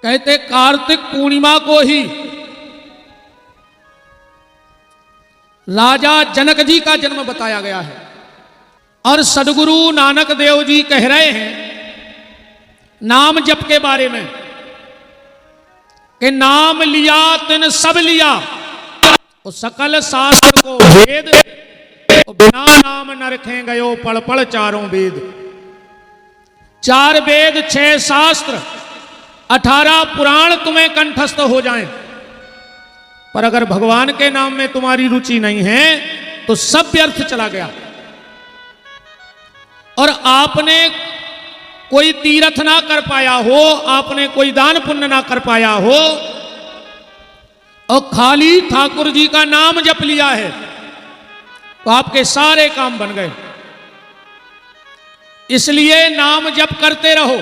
कहते कार्तिक पूर्णिमा को ही राजा जनक जी का जन्म बताया गया है। और सदगुरु नानक देव जी कह रहे हैं नाम जप के बारे में कि नाम लिया तिन सब लिया, और सकल शास्त्र को वेद, और बिना नाम न रखें गयो पढ़ पढ़ चारों वेद। 4 वेद 6 शास्त्र 18 पुराण तुम्हें कंठस्थ हो जाएं, पर अगर भगवान के नाम में तुम्हारी रुचि नहीं है तो सब व्यर्थ चला गया। और आपने कोई तीर्थ ना कर पाया हो, आपने कोई दान पुण्य ना कर पाया हो, और खाली ठाकुर जी का नाम जप लिया है तो आपके सारे काम बन गए। इसलिए नाम जप करते रहो।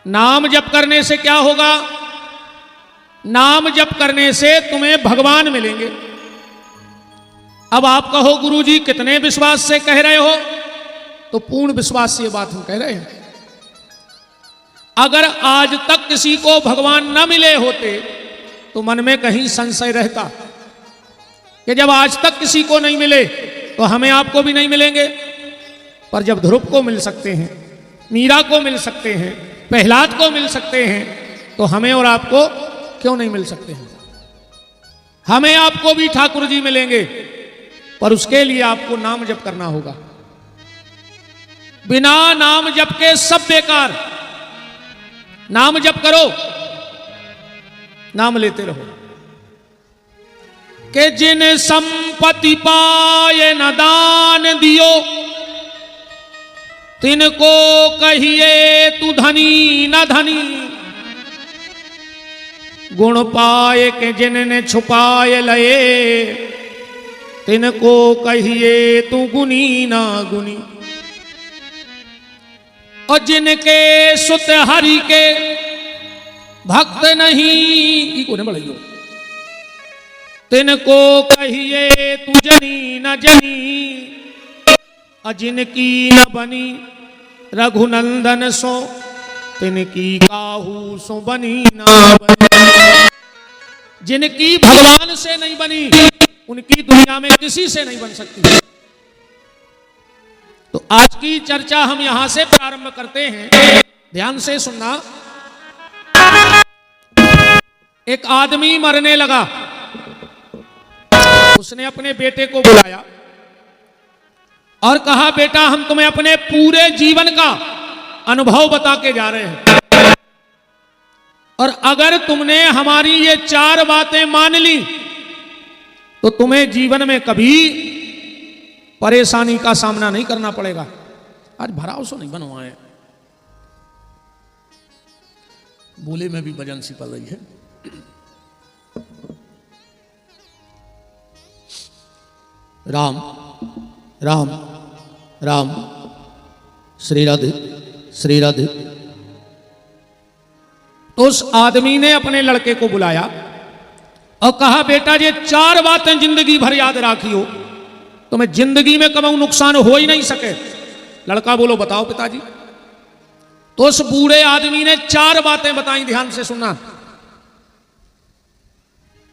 नाम जप करने से क्या होगा? नाम जप करने से तुम्हें भगवान मिलेंगे। अब आप कहो गुरुजी कितने विश्वास से कह रहे हो? तो पूर्ण विश्वास से ये बात हम कह रहे हैं। अगर आज तक किसी को भगवान न मिले होते तो मन में कहीं संशय रहता कि जब आज तक किसी को नहीं मिले तो हमें आपको भी नहीं मिलेंगे। पर जब ध्रुव को मिल सकते हैं, मीरा को मिल सकते हैं, प्रहलाद को मिल सकते हैं, तो हमें और आपको क्यों नहीं मिल सकते हैं? हमें आपको भी ठाकुर जी मिलेंगे, पर उसके लिए आपको नाम जप करना होगा। बिना नाम जप के सब बेकार। नाम जप करो, नाम लेते रहो। कि जिन संपत्ति पाए न दान दियो, तिनको कहिए तू धनी न धनी। गुण पाए के जिनने छुपाए लए, तिनको कहिए तू गुनी ना गुनी। और जिनके सुत हरि के भक्त नहीं, बढ़ाइयो, तिनको कहिए तू जनी न जनी। और जिनकी न बनी रघुनंदन सो, तिनकी काहू सो बनी ना बनी। जिनकी भगवान से नहीं बनी उनकी दुनिया में किसी से नहीं बन सकती। तो आज की चर्चा हम यहां से प्रारंभ करते हैं। ध्यान से सुनना। एक आदमी मरने लगा, उसने अपने बेटे को बुलाया और कहा बेटा हम तुम्हें अपने पूरे जीवन का अनुभव बता के जा रहे हैं, और अगर तुमने हमारी ये 4 बातें मान ली तो तुम्हें जीवन में कभी परेशानी का सामना नहीं करना पड़ेगा। आज भराव सो नहीं बनवाए, बोले में भी वजन सी पड़ रही है। राम राम राम, श्री राधे श्री राधे। तो उस आदमी ने अपने लड़के को बुलाया और कहा बेटा ये 4 बातें जिंदगी भर याद रखियो, तुम्हें जिंदगी में कभी नुकसान हो ही नहीं सके। लड़का बोलो बताओ पिताजी। तो उस बूढ़े आदमी ने 4 बातें बताई, ध्यान से सुनना।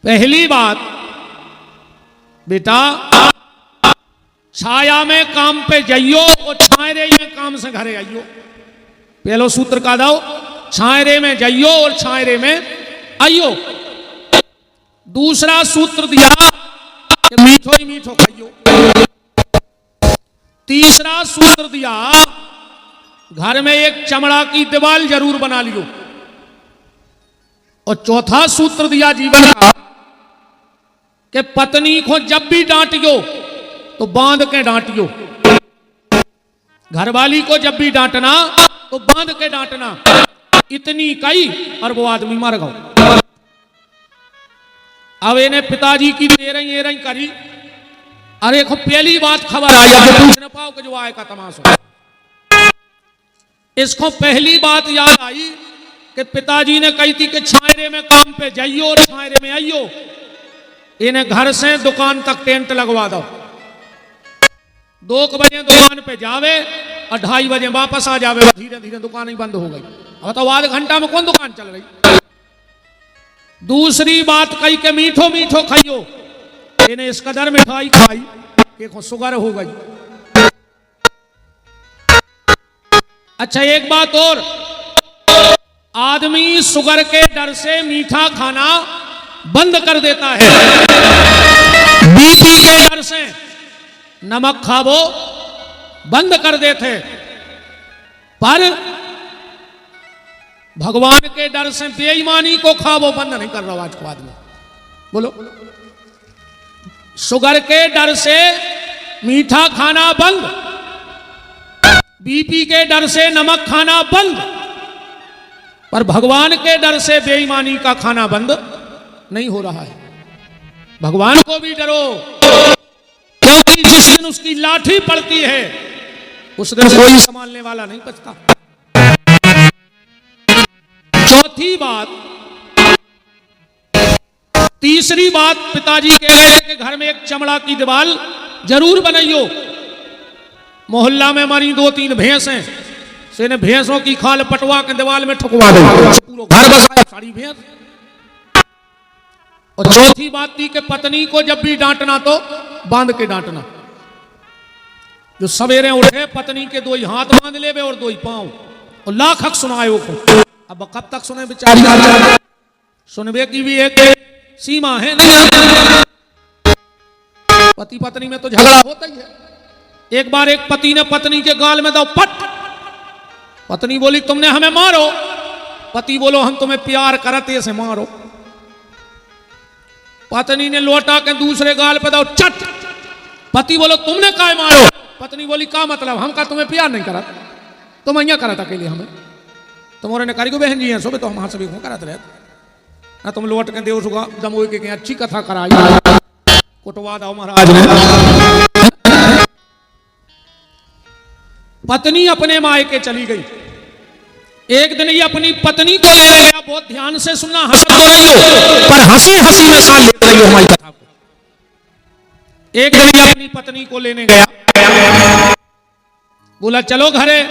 पहली बात, बेटा छाया में काम पे जाइयो और छायरे में काम से घरे आइयो। पहलो सूत्र का दो, छायरे में जाइयो और छायरे में आइयो। दूसरा सूत्र दिया कि मीठो ही मीठो खाइयो। तीसरा सूत्र दिया घर में एक चमड़ा की दीवार जरूर बना लियो। और चौथा सूत्र दिया जीवन का कि पत्नी को जब भी डांटियो तो बांध के डांटियो। घरवाली को जब भी डांटना तो बांध के डांटना। इतनी कही और वो आदमी मर गया। अब इन्हें पिताजी की तेरही करी। अरे पहली बात खबर आई, पूछ न पाओ कि जो आए का तमाशा। इसको पहली बात याद आई कि पिताजी ने कही थी कि छायरे में काम पे जाइयो और छायरे में आइयो। इन्हें घर से दुकान तक टेंट लगवा दो। 2 बजे दुकान पे जावे और 2:30 बजे वापस आ जावे, धीरे धीरे दुकान ही बंद हो गई। अब तो आध घंटा में कौन दुकान चल रही। दूसरी बात कही के मीठो मीठो खाइयो, इन्हें इस कदर मिठाई खाई कि शुगर हो गई। अच्छा एक बात और, आदमी शुगर के डर से मीठा खाना बंद कर देता है, बीपी के डर से नमक खावो बंद कर देते, पर भगवान के डर से बेईमानी को खावो बंद नहीं कर रहा आज को आदमी। बोलो, शुगर के डर से मीठा खाना बंद, बीपी के डर से नमक खाना बंद, पर भगवान के डर से बेईमानी का खाना बंद नहीं हो रहा है। भगवान को भी डरो, क्योंकि जिस दिन उसकी लाठी पड़ती है उस दिन कोई संभालने वाला नहीं बचता। चौथी बात, तीसरी बात, पिताजी कह रहे हैं कि घर में एक चमड़ा की दीवार जरूर बनाइयो। मोहल्ला में हमारी 2-3 भैंस हैं, से ने भैंसों की खाल पटवा के दीवार में ठुकवा दो, पूरा घर बसाया सारी भैंस। और चौथी बात थी कि पत्नी को जब भी डांटना तो बांध के डांटना। जो सवेरे उठे पत्नी के 2 ही हाथ बांध लेवे और 2 ही पांव, और लाख हक सुनाए को। अब कब तक सुने बेचारी, सुनबे की भी एक सीमा है नहीं। पति पत्नी में तो झगड़ा होता ही है। एक बार एक पति ने पत्नी के गाल में दो पट, पत्नी बोली तुमने हमें मारो, पति बोलो हम तुम्हें प्यार करते से मारो। पत्नी ने लौटा के दूसरे गाल पे दो चट, पति बोलो तुमने काय मारो, पत्नी बोली का मतलब, हम का तुम्हें प्यार नहीं करा, तुम अहिया करा था अकेले हमें, तुम्हारे ने कारीगो बहन जी हैं सुबह तो हम सभी करते रहे ना, तुम लौट के देव सुगा दमोई के अच्छी कथा कराई, कुटवा दो महाराज ने। पत्नी अपने मायके चली गई। एक दिन ये अपनी पत्नी को लेने गया, बहुत ध्यान से सुनना, हंस तो रही हो पर हंसी हंसी में साल ले रही हो हमारी कथा को। एक दिन ये अपनी पत्नी को लेने गया, बोला चलो घरे,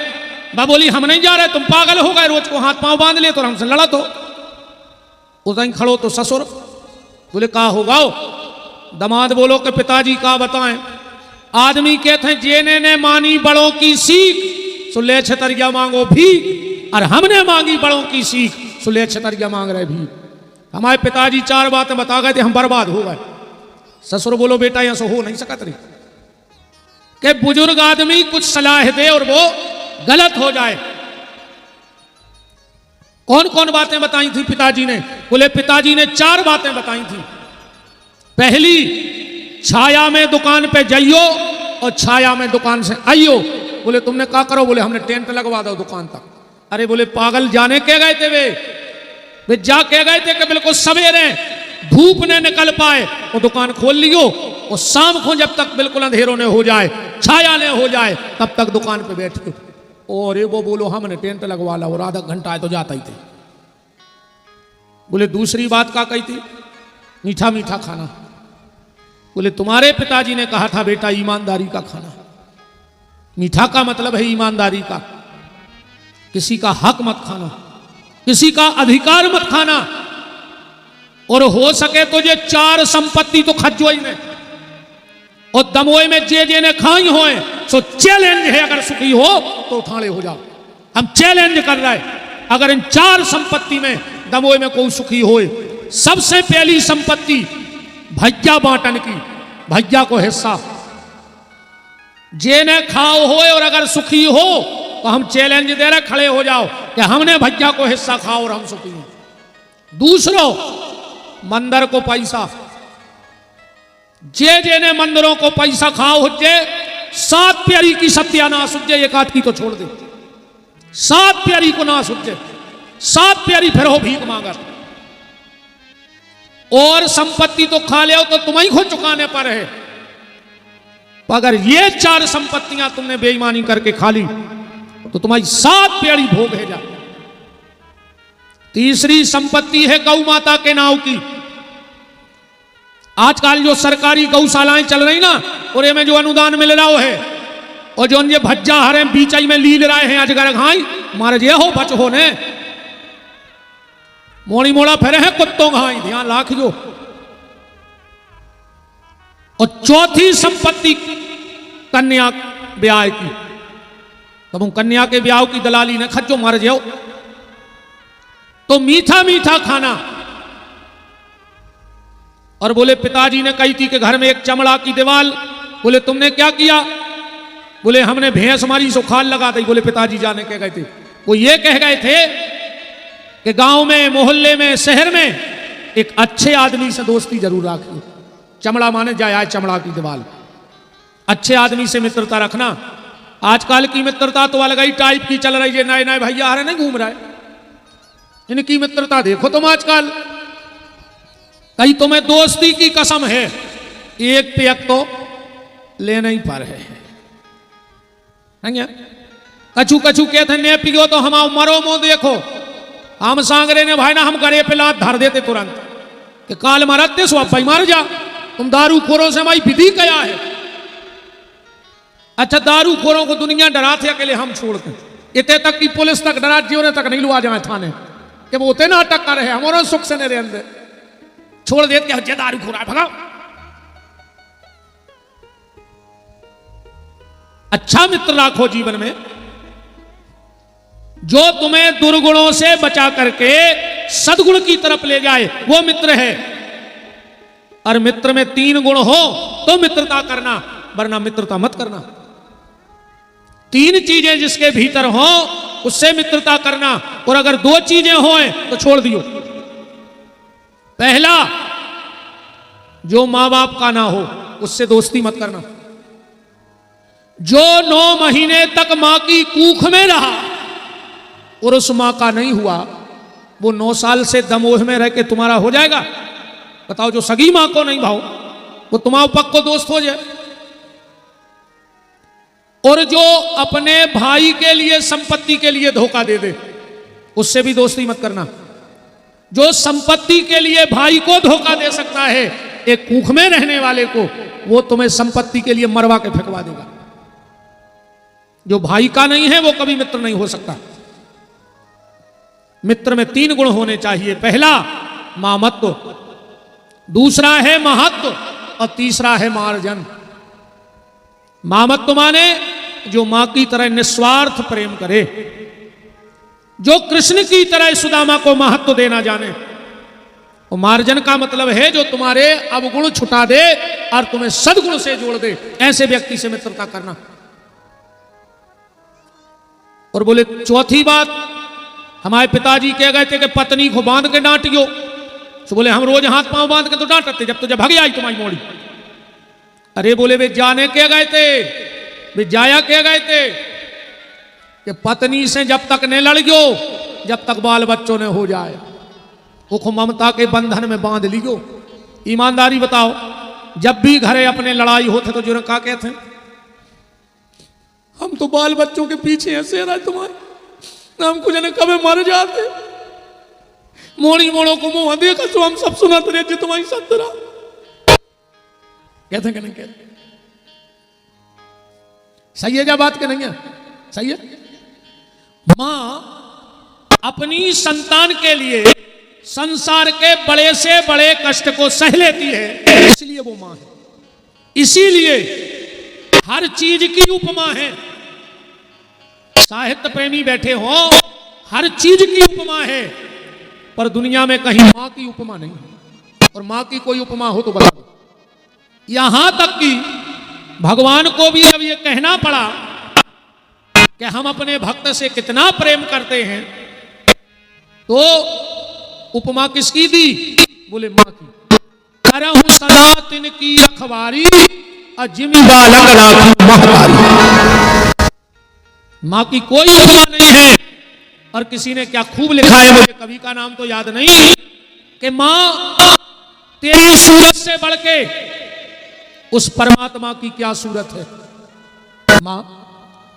बा बोली हम नहीं जा रहे, तुम पागल हो गए, रोज को हाथ पांव बांध ले तो हमसे लड़ा तो उधर खड़ो तो ससुर बोले का होगा। दमाद बोलो कि पिताजी का बताएं, आदमी कहते हैं जेने ने मानी बड़ों की सीख सुले छतरिया मांगो भीख, और हमने मांगी बड़ों की सीख सुले छतरिया मांग रहे भी। हमारे पिताजी 4 बातें बता गए थे, हम बर्बाद हो गए। ससुर बोलो बेटा यहां से हो नहीं सकत रही कि बुजुर्ग आदमी कुछ सलाह दे और वो गलत हो जाए। कौन कौन बातें बताई थी पिताजी ने? बोले पिताजी ने 4 बातें बताई थी। पहली, छाया में दुकान पे जाइयो और छाया में दुकान से आइयो। बोले तुमने क्या करो? बोले हमने टेंट लगवा दो दुकान तक। अरे बोले पागल, जाने के गए थे वे जा के गए थे कि बिल्कुल सवेरे धूप ने निकल पाए वो दुकान खोल लियो, और शाम को जब तक बिल्कुल अंधेरों ने हो जाए, छाया ने हो जाए, तब तक दुकान पे बैठो। और वो बोलो हमने टेंट लगवा ला, और आधा घंटा है तो जाता ही थे। बोले दूसरी बात क्या कही थी? मीठा मीठा खाना। बोले तुम्हारे पिताजी ने कहा था बेटा ईमानदारी का खाना। मीठा का मतलब है ईमानदारी का, किसी का हक मत खाना, किसी का अधिकार मत खाना, और हो सके तो ये 4 संपत्ति तो खजोई में और दमोई में जे ने खाई होए सो चैलेंज है, अगर सुखी हो तो उठाने हो जाओ। हम चैलेंज कर रहे हैं, अगर इन 4 संपत्ति में दमोई में कोई सुखी होए। सबसे पहली संपत्ति भैया बांटन की, भैया को हिस्सा जे ने खाओ होए, और अगर सुखी हो तो हम चैलेंज दे रहे, खड़े हो जाओ कि हमने भैया को हिस्सा खाओ और हम सुखी हैं। दूसरो, मंदिर को पैसा, जे ने मंदिरों को पैसा खाओ हुज्जे 7 प्यारी की सत्यानाश हुज्जे, एक आध की तो छोड़ दे, 7 प्यारी को ना सुझे, 7 प्यारी फिर हो भीख मांगर। और संपत्ति तो खा ले तो तुम्हें को चुकाने पर है। अगर ये 4 संपत्तियां तुमने बेईमानी करके खा ली तो तुम्हारी 7 प्यारी भोग है जा। तीसरी संपत्ति है गौ माता के नाव की। आजकल जो सरकारी गौशालाएं चल रही ना, और में जो अनुदान मिल रहा है, और जो ये भज्जा हरे बीचाई में लील रहे हैं अजगर घाई मार जे हो बच हो ने मोड़ी मोड़ा फेरे हैं कुत्तों घाई ध्यान लाख जो। और चौथी संपत्ति कन्या ब्याह की, तब कन्या के ब्याह की दलाली ने खच्चो मार जाओ। तो मीठा मीठा खाना। और बोले पिताजी ने कही थी कि घर में एक चमड़ा की दीवार। बोले तुमने क्या किया? बोले हमने भैंस मारी सो खाल लगा दी। बोले पिताजी जाने कह गए थे, वो ये कह गए थे कि गांव में मोहल्ले में शहर में एक अच्छे आदमी से दोस्ती जरूर रखिए। चमड़ा माने जाए चमड़ा की दीवार, अच्छे आदमी से मित्रता रखना। आजकल की मित्रता तो अलग ही टाइप की चल रही है, नए नए भैया आ रहे नहीं घूम रहा है, इनकी मित्रता देखो तुम आजकल। कहीं तुम्हें दोस्ती की कसम है, एक पे एक तो लेना ही पर है। कछु कछु कहते ने पियो तो हम मरो मो देखो, हम सांगरे ने भाई ना हम गरे पे लात धर देते तुरंत कि काल मरते सो भाई मार जा। तुम दारू खोरों से हमारी विधि क्या है? अच्छा दारू खोरों को दुनिया डराते अकेले हम छोड़ते, इतने तक की पुलिस तक डरा जीवन तक नहीं लुआ जाए थाने कि वो उतने नाटक कर रहे हैं हमारा सुख से नहीं रहते, छोड़ देते हैं दारू खोरा भगाओ। अच्छा मित्र राखो जीवन में, जो तुम्हें दुर्गुणों से बचा करके सद्गुण की तरफ ले जाए वो मित्र है। और मित्र में 3 गुण हो तो मित्रता करना, वरना मित्रता मत करना। 3 चीजें जिसके भीतर हो उससे मित्रता करना, और अगर 2 चीजें हो तो छोड़ दियो। पहला, जो मां बाप का ना हो उससे दोस्ती मत करना। जो 9 महीने तक मां की कूख में रहा और उस मां का नहीं हुआ, वो 9 साल से दमोह में रह के तुम्हारा हो जाएगा? बताओ। जो सगी मां को नहीं भाव वो तुम्हारा पक्को दोस्त हो जाए। और जो अपने भाई के लिए संपत्ति के लिए धोखा दे दे उससे भी दोस्ती मत करना। जो संपत्ति के लिए भाई को धोखा दे सकता है एक कूख में रहने वाले को, वो तुम्हें संपत्ति के लिए मरवा के फेंकवा देगा। जो भाई का नहीं है वो कभी मित्र नहीं हो सकता। मित्र में 3 गुण होने चाहिए। पहला मामत्व, दूसरा है महत्व, और तीसरा है मार्जन। मामत्व माने जो मां की तरह निस्वार्थ प्रेम करे, जो कृष्ण की तरह सुदामा को महत्व देना जाने। और मार्जन का मतलब है जो तुम्हारे अवगुण छुटा दे और तुम्हें सद्गुण से जोड़ दे, ऐसे व्यक्ति से मित्रता करना। और बोले चौथी बात, हमारे पिताजी कह गए थे कि पत्नी को बांध के डांटियो। तो बोले हम रोज हाथ पांव बांध के तो डांटते जब तुझे भग आई तुम्हारी मोड़ी। अरे बोले वे जाने के गए थे, वे जाया के गए थे कि पत्नी से जब तक नहीं लड़ गयो जब तक बाल बच्चों ने हो जाए, वो ममता के बंधन में बांध लियो। ईमानदारी बताओ, जब भी घरे अपने लड़ाई होते तो जो क्या कहते हैं, हम तो बाल बच्चों के पीछे ऐसे रहे तुम्हारे, हमको जाने कब मर जाते। मोड़ी मोड़ों को मुंह देखा तो हम सब सुनाते रहे तुम्हारी सब तरह कहते कि नहीं कहते? सही है क्या बात के नहीं है? सही है। मां अपनी संतान के लिए संसार के बड़े से बड़े कष्ट को सह लेती है, इसलिए वो मां है। इसीलिए हर चीज की उपमा है। साहित्य प्रेमी बैठे हो, हर चीज की उपमा है, पर दुनिया में कहीं मां की उपमा नहीं है। और मां की कोई उपमा हो तो बता दो। यहां तक कि भगवान को भी जब ये कहना पड़ा कि हम अपने भक्त से कितना प्रेम करते हैं, तो उपमा किसकी दी? बोले मां की। करहूं सदा तिनकी रखवारी, अजिमी बालक राखूं महतारी। मां की कोई उपमा नहीं है। और किसी ने क्या खूब लिखा है, मुझे कवि का नाम तो याद नहीं, कि मां तेरी सूरत से बढ़ के उस परमात्मा की क्या सूरत है। मां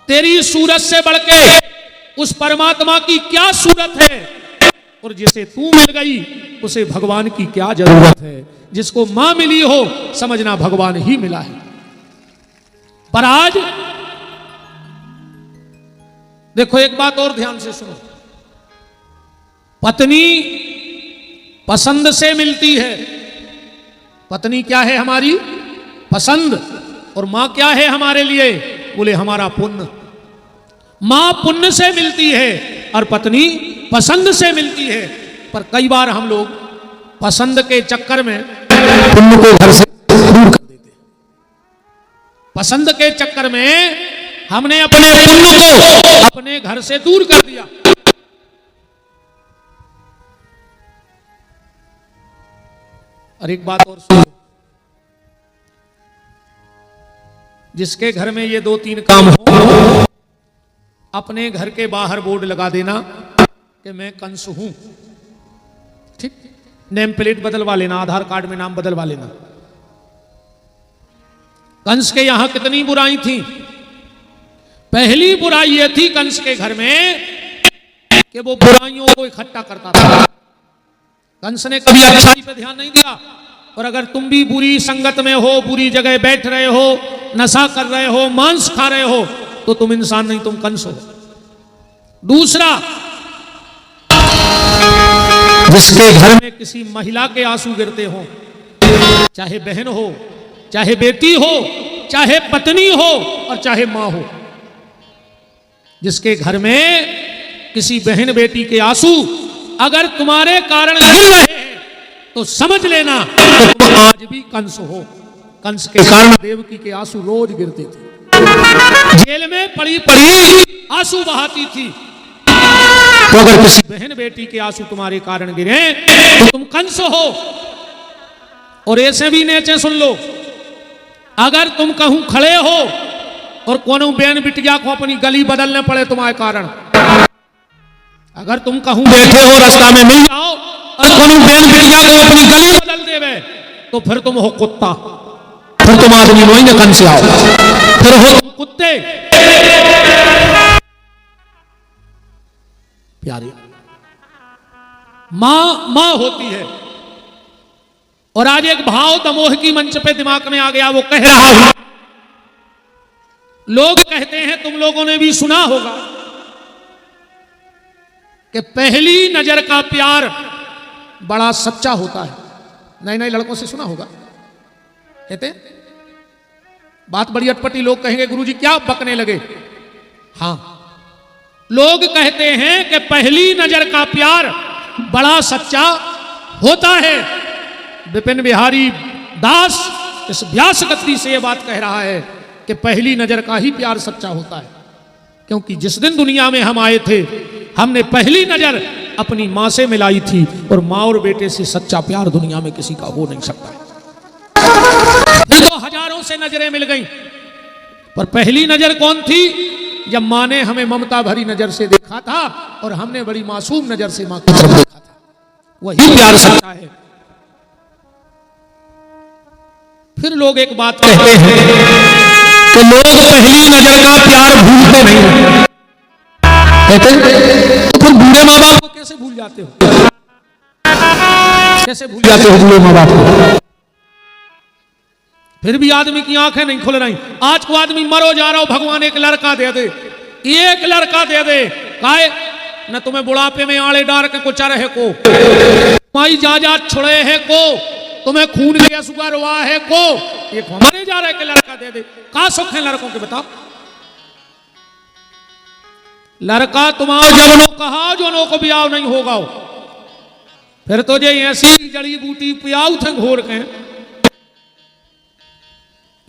तेरी सूरत से बढ़ के उस परमात्मा की क्या सूरत है। और जिसे तू मिल गई उसे भगवान की क्या जरूरत है। जिसको मां मिली हो समझना भगवान ही मिला है। पर आज देखो एक बात और ध्यान से सुनो, पत्नी पसंद से मिलती है। पत्नी क्या है? हमारी पसंद। और मां क्या है हमारे लिए? बोले हमारा पुण्य। मां पुण्य से मिलती है और पत्नी पसंद से मिलती है। पर कई बार हम लोग पसंद के चक्कर में पुण्य को घर से दूर कर देते। पसंद के चक्कर में हमने अपने पुण्य को अपने घर से दूर कर दिया। और एक बात और सुनो, जिसके घर में ये 2-3 काम हो, अपने घर के बाहर बोर्ड लगा देना कि मैं कंस हूं। ठीक, नेम प्लेट बदलवा लेना, आधार कार्ड में नाम बदलवा लेना। कंस के यहां कितनी बुराई थी। पहली बुराई यह थी कंस के घर में कि वो बुराइयों को इकट्ठा करता था। कंस ने कभी अच्छाई पे ध्यान नहीं दिया। और अगर तुम भी बुरी संगत में हो, बुरी जगह बैठ रहे हो, नशा कर रहे हो, मांस खा रहे हो, तो तुम इंसान नहीं, तुम कंस हो। दूसरा, जिसके घर में किसी महिला के आंसू गिरते हो, चाहे बहन हो, चाहे बेटी हो, चाहे पत्नी हो और चाहे मां हो, जिसके घर में किसी बहन बेटी के आंसू अगर तुम्हारे कारण गिर रहे हैं तो समझ लेना कि तुम आज भी कंस हो। कंस के कारण देवकी के आंसू रोज गिरते थे, जेल में पड़ी पड़ी आंसू बहाती थी। तो अगर किसी बहन बेटी के आंसू तुम्हारे कारण गिरे तो तुम कंस हो। और ऐसे भी नेचे सुन लो, अगर तुम कहूं खड़े हो और कोनो बहन बिटिया को अपनी गली बदलने पड़े तुम्हारे कारण, अगर तुम कहूं बैठे हो रास्ता में मिल जाओ और कोनो बहन बिटिया को अपनी गली बदल देवे, तो फिर तुम हो कुत्ता, फिर तुम आदमी वही न कंस आओ, फिर हो तुम कुत्ते। प्यारे, मां होती है। और आज एक भाव दमोह की मंच पे दिमाग में आ गया, वो कह रहा हूं, लोग कहते हैं, तुम लोगों ने भी सुना होगा कि पहली नजर का प्यार बड़ा सच्चा होता है। नए नए लड़कों से सुना होगा, कहते बात बड़ी अटपटी। लोग कहेंगे गुरुजी क्या बकने लगे। हां, लोग कहते हैं कि पहली नजर का प्यार बड़ा सच्चा होता है। विपिन बिहारी दास इस व्यास गति से यह बात कह रहा है कि पहली नजर का ही प्यार सच्चा होता है, क्योंकि जिस दिन दुनिया में हम आए थे, हमने पहली नजर अपनी मां से मिलाई थी। और मां और बेटे से सच्चा प्यार दुनिया में किसी का हो नहीं सकता। फिर तो हजारों से नजरें मिल गई, पर पहली नजर कौन थी? जब मां ने हमें ममता भरी नजर से देखा था और हमने बड़ी मासूम नजर से मां की तरफ देखा था, वही प्यार सच्चा है। फिर लोग एक बात कहते हैं कि लोग पहली नजर का प्यार भूलते नहीं। कहते हैं तो फिर बूढ़े माँ बाप को कैसे भूल जाते हो? कैसे भूल जाते हो बूढ़े माँ बाप को? फिर भी आदमी की आंखें नहीं खुल रही। आज को आदमी मरो जा रहा हो, भगवान एक लड़का दे दे, एक लड़का दे दे, काहे न तुम्हें बुढ़ापे में आड़े डार के कुछ रहे को, माई जाजा छुड़े है को, तुम्हें खून लिया सुगर हुआ है को, एक हमारे जा रहे के लड़का दे दे। का सुख है लड़कों के बताओ? लड़का तुम्हारा जवनों कहा जोनों को ब्याह नहीं होगा। फिर तो जे ऐसी जड़ी बूटी पियाऊ थे घोर के,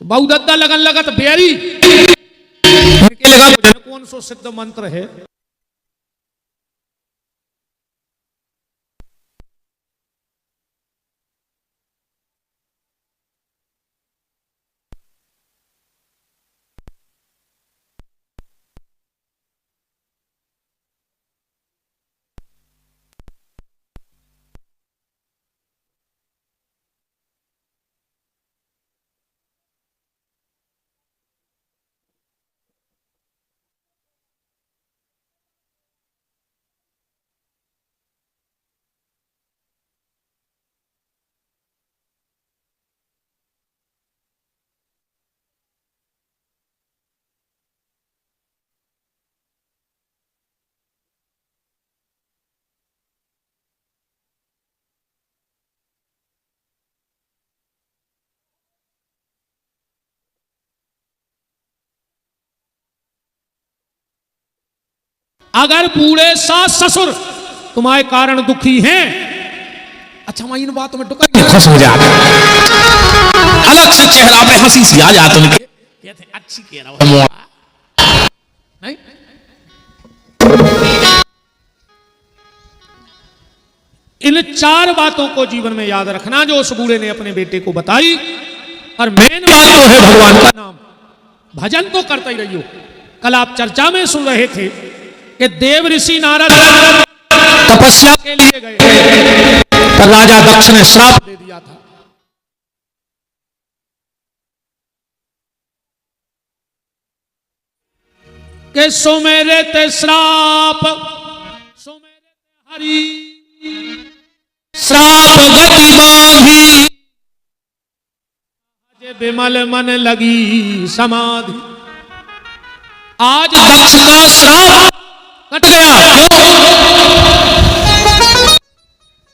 बहु दद्दा लगन लगत बेरी लगा कौन सो सिद्ध मंत्र है। अगर बूढ़े सास ससुर तुम्हारे कारण दुखी हैं, अच्छा मैं इन बातों में टुकड़ खुश हो जाते, अलग से चेहरा पे हंसी सी आ जाती उनके, कहते अच्छी कह रहा हो नहीं। इन 4 बातों को जीवन में याद रखना जो उस बूढ़े ने अपने बेटे को बताई। और मेन बात तो है भगवान का नाम, भजन तो करते ही रहियो। कल आप चर्चा में सुन रहे थे कि देव ऋषि नारद तपस्या के लिए गए, पर राजा दक्ष ने श्राप दे दिया था। कि सुमेरे ते श्राप, सुमेरे ते हरि, श्राप गति बांधी, विमल मन लगी समाधि। आज दक्ष का श्राप कट गया।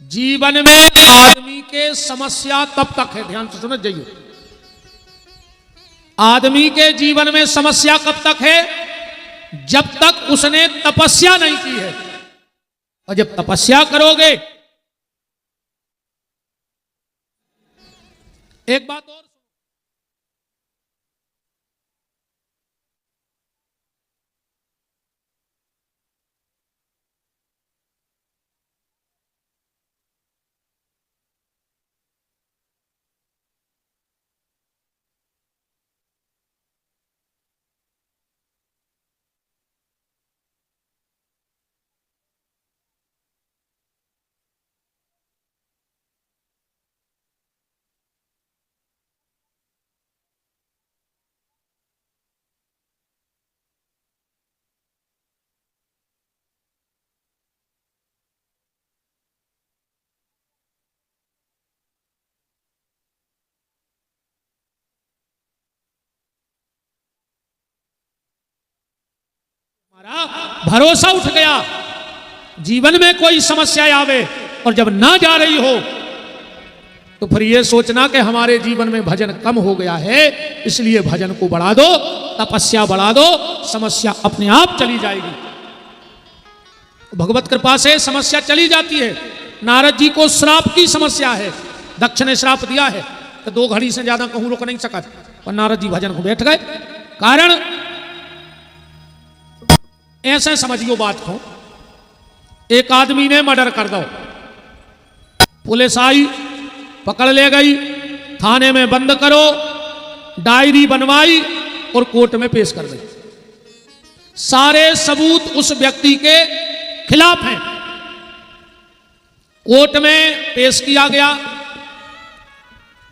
जीवन में आदमी के समस्या तब तक है, ध्यान से सुन जाइए, आदमी के जीवन में समस्या कब तक है? जब तक उसने तपस्या नहीं की है। और जब तपस्या करोगे, एक बात और, भरोसा उठ गया। जीवन में कोई समस्या आवे और जब ना जा रही हो तो फिर ये सोचना कि हमारे जीवन में भजन कम हो गया है, इसलिए भजन को बढ़ा दो, तपस्या बढ़ा दो, समस्या अपने आप चली जाएगी। भगवत कृपा से समस्या चली जाती है। नारद जी को श्राप की समस्या है, दक्ष ने श्राप दिया है तो 2 घड़ी से ज्यादा कहूं रुक नहीं सका, पर नारद जी भजन को बैठ गए। कारण ऐसे समझियो बात को, एक आदमी ने मर्डर कर दो, पुलिस आई पकड़ ले गई, थाने में बंद करो, डायरी बनवाई और कोर्ट में पेश कर दी। सारे सबूत उस व्यक्ति के खिलाफ हैं। कोर्ट में पेश किया गया,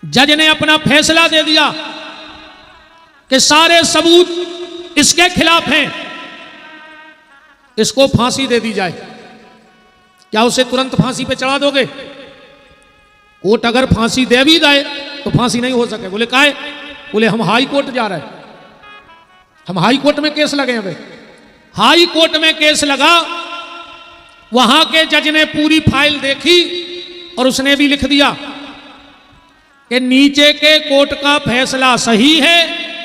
जज ने अपना फैसला दे दिया कि सारे सबूत इसके खिलाफ हैं, इसको फांसी दे दी जाए। क्या उसे तुरंत फांसी पे चढ़ा दोगे? कोर्ट अगर फांसी दे भी दे तो फांसी नहीं हो सके। बोले काहे? बोले हम हाई कोर्ट जा रहे हैं, हम हाई कोर्ट में केस लगे हैं। हाई कोर्ट में केस लगा, वहां के जज ने पूरी फाइल देखी और उसने भी लिख दिया कि नीचे के कोर्ट का फैसला सही है,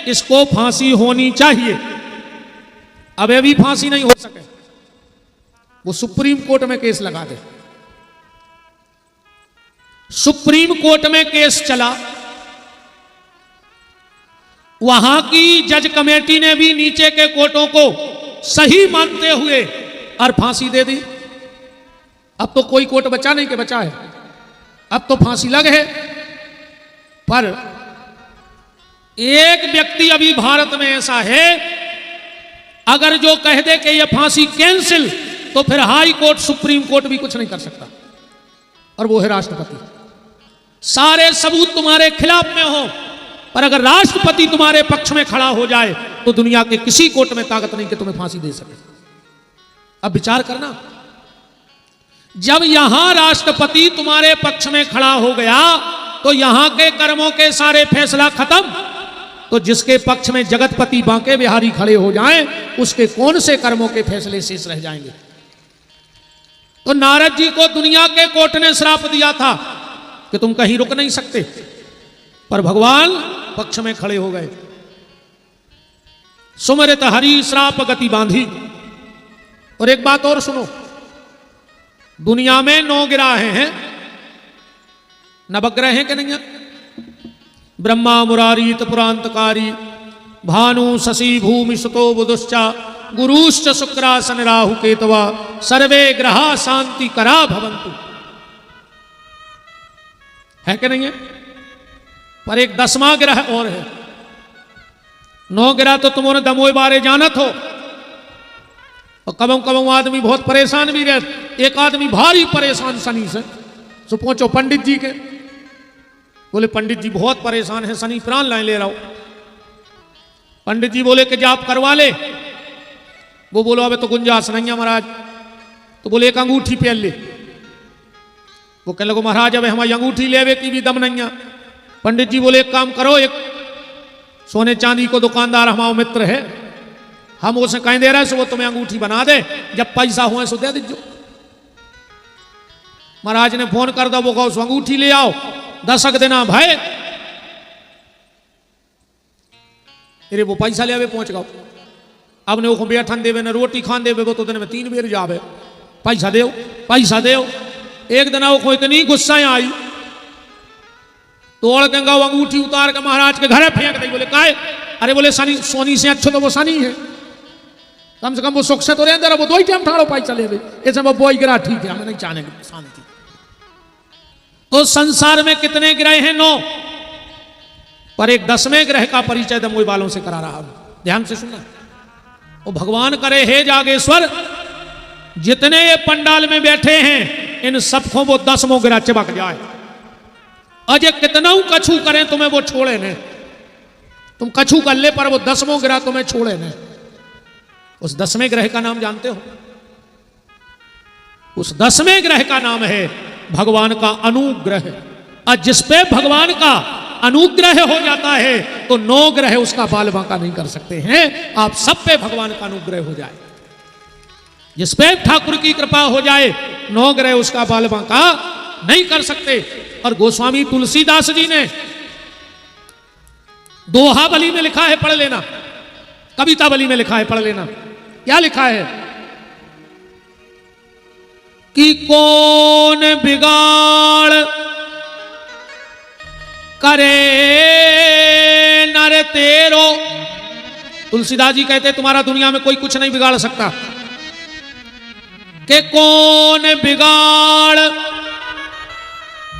इसको फांसी होनी चाहिए। अब भी फांसी नहीं हो सके, वो सुप्रीम कोर्ट में केस लगा दे। सुप्रीम कोर्ट में केस चला, वहां की जज कमेटी ने भी नीचे के कोर्टों को सही मानते हुए और फांसी दे दी। अब तो कोई कोर्ट बचा नहीं कि बचा है, अब तो फांसी लग है। पर एक व्यक्ति अभी भारत में ऐसा है, अगर जो कह दे कि यह फांसी कैंसिल, तो फिर हाई कोर्ट सुप्रीम कोर्ट भी कुछ नहीं कर सकता, और वो है राष्ट्रपति। सारे सबूत तुम्हारे खिलाफ में हो, पर अगर राष्ट्रपति तुम्हारे पक्ष में खड़ा हो जाए तो दुनिया के किसी कोर्ट में ताकत नहीं कि तुम्हें फांसी दे सके। अब विचार करना, जब यहां राष्ट्रपति तुम्हारे पक्ष में खड़ा हो गया तो यहां के कर्मों के सारे फैसला खत्म, तो जिसके पक्ष में जगतपति बांके बिहारी खड़े हो जाएं, उसके कौन से कर्मों के फैसले शेष रह जाएंगे? तो नारद जी को दुनिया के कोर्ट ने श्राप दिया था कि तुम कहीं रुक नहीं सकते, पर भगवान पक्ष में खड़े हो गए। सुमरित हरि श्राप गति बांधी। और एक बात और सुनो, दुनिया में 9 ग्रह हैं, नवग्रह हैं कि नहीं है? ब्रह्मा मुरारी त्रिपुरांतकारी भानु शशि भूमि सुतो बुधुश्च गुरुश्च शुक्रासन राहु केतवा सर्वे ग्रहा शांति करा भवन्तु, है कि नहीं है? पर एक 10वां ग्रह और है। 9 ग्रह तो तुमने दमोए बारे जानत हो, और कबम कबम आदमी बहुत परेशान भी रहे। एक आदमी भारी परेशान शनि से, सो पहुंचो पंडित जी के, बोले पंडित जी बहुत परेशान है, शनि प्राण ले रहा हूं। पंडित जी बोले कि जाप करवा ले। वो बोलो अबे तो गुंजाइश नहीं है महाराज। तो बोले एक अंगूठी पहन ले। वो कहने लगो महाराज अब हमारी अंगूठी लेवे की भी दम नहीं है। पंडित जी बोले एक काम करो, एक सोने चांदी को दुकानदार हमारा मित्र है, हम उसे कहीं दे रहे हैं, सो वो तुम्हें अंगूठी बना दे, जब पैसा हुआ सो दे दीजिए। महाराज ने फोन कर दो, वो कहो अंगूठी ले आओ, 10 देना भाई। अरे वो पैसा ले आवे पहुंच गओ। अब ने वो बैठन देवे न रोटी खान देवे, वो तो दिन में 3 बेर जावे, पैसा दे पैसा दे। एक दिन वो इतनी गुस्सा आई, तोड़ के गाँव अंगूठी उतार के महाराज के घर फेंक दी। बोले काहे? अरे बोले शनि सोनी से अच्छो तो वो शनि है, कम से कम वो सुख से तो रहते रहो, वो 2 टाइम ठाड़ो पाई चले गए। ऐसे वो बोई गिरा ठीक है, हमें नहीं चाहने शांति। तो संसार में कितने ग्रह हैं? 9, पर एक 10वें ग्रह का परिचय दमोई वालों से करा रहा हूं, ध्यान से सुनना। वो भगवान करे हे जागेश्वर, जितने ये पंडाल में बैठे हैं इन सबको वो 10वां ग्रह चिपक जाए। अजय कितना कछू करें तुम्हें वो छोड़े ने, तुम कछू कर ले पर वो 10वां ग्रह तुम्हें छोड़े ने। उस 10वें ग्रह का नाम जानते हो? उस 10वें ग्रह का नाम है भगवान का अनुग्रह। और जिस पे भगवान का अनुग्रह हो जाता है तो 9 ग्रह उसका बाल बांका नहीं कर सकते हैं। आप सब पे भगवान का अनुग्रह हो जाए, जिस पे ठाकुर की कृपा हो जाए 9 ग्रह उसका बाल बांका नहीं कर सकते। और गोस्वामी तुलसीदास जी ने दोहावली में लिखा है, पढ़ लेना, कवितावली में लिखा है, पढ़ लेना। क्या लिखा है कि कौन बिगाड़ करे नर तेरो। तुलसीदास जी कहते तुम्हारा दुनिया में कोई कुछ नहीं बिगाड़ सकता। कि कौन बिगाड़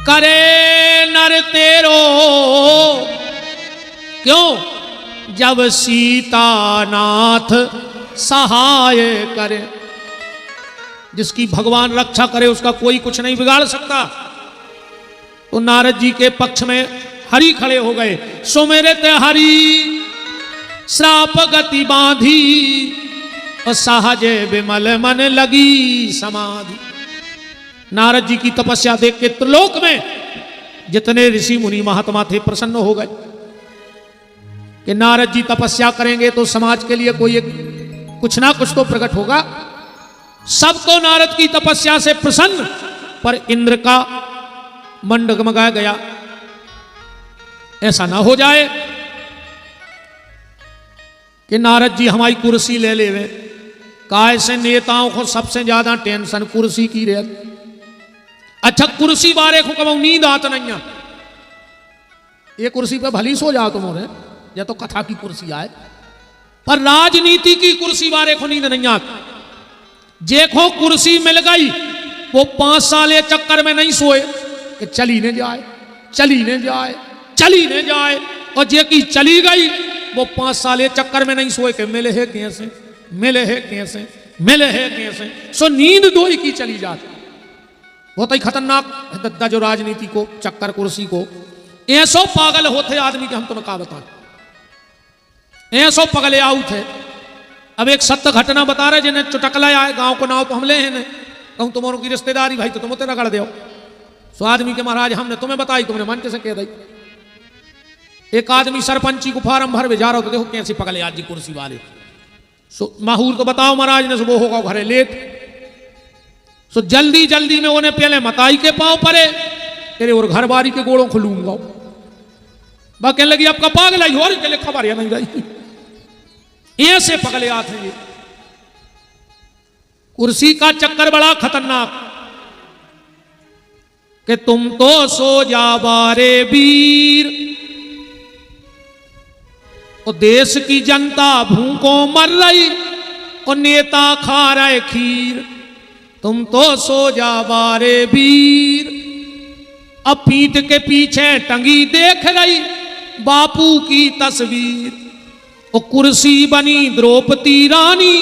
करे नर तेरो, क्यों? जब सीतानाथ सहाय करे। जिसकी भगवान रक्षा करे उसका कोई कुछ नहीं बिगाड़ सकता। तो नारद जी के पक्ष में हरि खड़े हो गए। सुमिरत हरि श्राप गति बांधी, और सहज विमल मन लगी समाधि। नारद जी की तपस्या देख के त्रिलोक में जितने ऋषि मुनि महात्मा थे प्रसन्न हो गए कि नारद जी तपस्या करेंगे तो समाज के लिए कोई एक कुछ ना कुछ तो प्रकट होगा। सब तो नारद की तपस्या से प्रसन्न, पर इंद्र का मन डगमगाया गया। ऐसा ना हो जाए कि नारद जी हमारी कुर्सी ले लेवे। काय से नेताओं को सबसे ज्यादा टेंशन कुर्सी की रहे। अच्छा कुर्सी बारे को कब नींद आत नहीं है। ये कुर्सी पे भली सो जाओ तुम्हारे, या तो कथा की कुर्सी आए, पर राजनीति की कुर्सी बारे को नींद नहीं आती। देखो कुर्सी मिल गई, वो 5 साल ये चक्कर में नहीं सोए कि चली न जाए, चली न जाए, चली न जाए। और जे की चली गई वो 5 साल ये चक्कर में नहीं सोए कि मिले है कैसे, मिले है कैसे, मिले है कैसे। सो नींद 2 ही की चली जाती। बहुत ही खतरनाक दद्दा जो राजनीति को चक्कर कुर्सी को। ऐसो पागल होते आदमी के हम तुम्हें कहा बताएं, ऐसो पगले आउ थे। अब एक सत्य घटना बता रहे जिन्हें चुटकला आए, गांव को नाव तो हमले हैं। कहूँ तुम्हारों की रिश्तेदारी भाई तो तुम उतने रगड़ दो। सो आदमी के महाराज हमने तुम्हें बताई, तुमने मन कैसे कह दी। एक आदमी सरपंची को फार्म भर में जा रहा हो तो देखो कैसे पगले आज जी कुर्सी वाले। सो माहूर तो बताओ महाराज ने, वो होगा घरे लेट। सो जल्दी जल्दी में उन्हें पहले मताई के पांव पड़े, तेरे और घर बारी के गोड़ों को लूंगा। वह कहने लगी आपका पागल आई हो रही, खबर या नहीं रही। ऐसे पगले आते हैं। कुर्सी का चक्कर बड़ा खतरनाक, कि तुम तो सो जा बारे वीर, और देश की जनता भूखों मर रही और नेता खा रहे खीर। तुम तो सो जा बारे वीर, अब पीठ के पीछे टंगी देख रही बापू की तस्वीर। और कुर्सी बनी द्रौपदी रानी,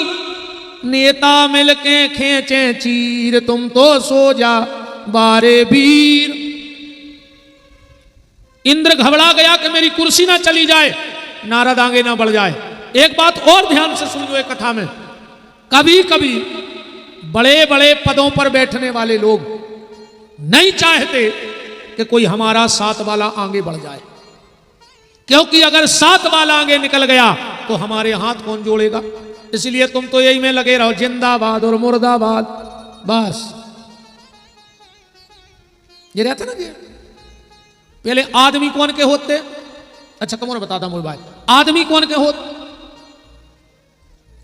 नेता मिलके खींचे चीर। तुम तो सो जा बारे वीर। इंद्र घबरा गया कि मेरी कुर्सी ना चली जाए, नारद आगे ना बढ़ जाए। एक बात और ध्यान से सुन लो एक कथा में, कभी कभी बड़े बड़े पदों पर बैठने वाले लोग नहीं चाहते कि कोई हमारा साथ वाला आगे बढ़ जाए, क्योंकि अगर साथ वाला आगे निकल गया तो हमारे हाथ कौन जोड़ेगा। इसलिए तुम तो यही में लगे रहो, जिंदाबाद और मुर्दाबाद, बस ये रहता ना। कि पहले आदमी कौन के होते, अच्छा कमोन बताता मोर भाई, आदमी कौन के होते,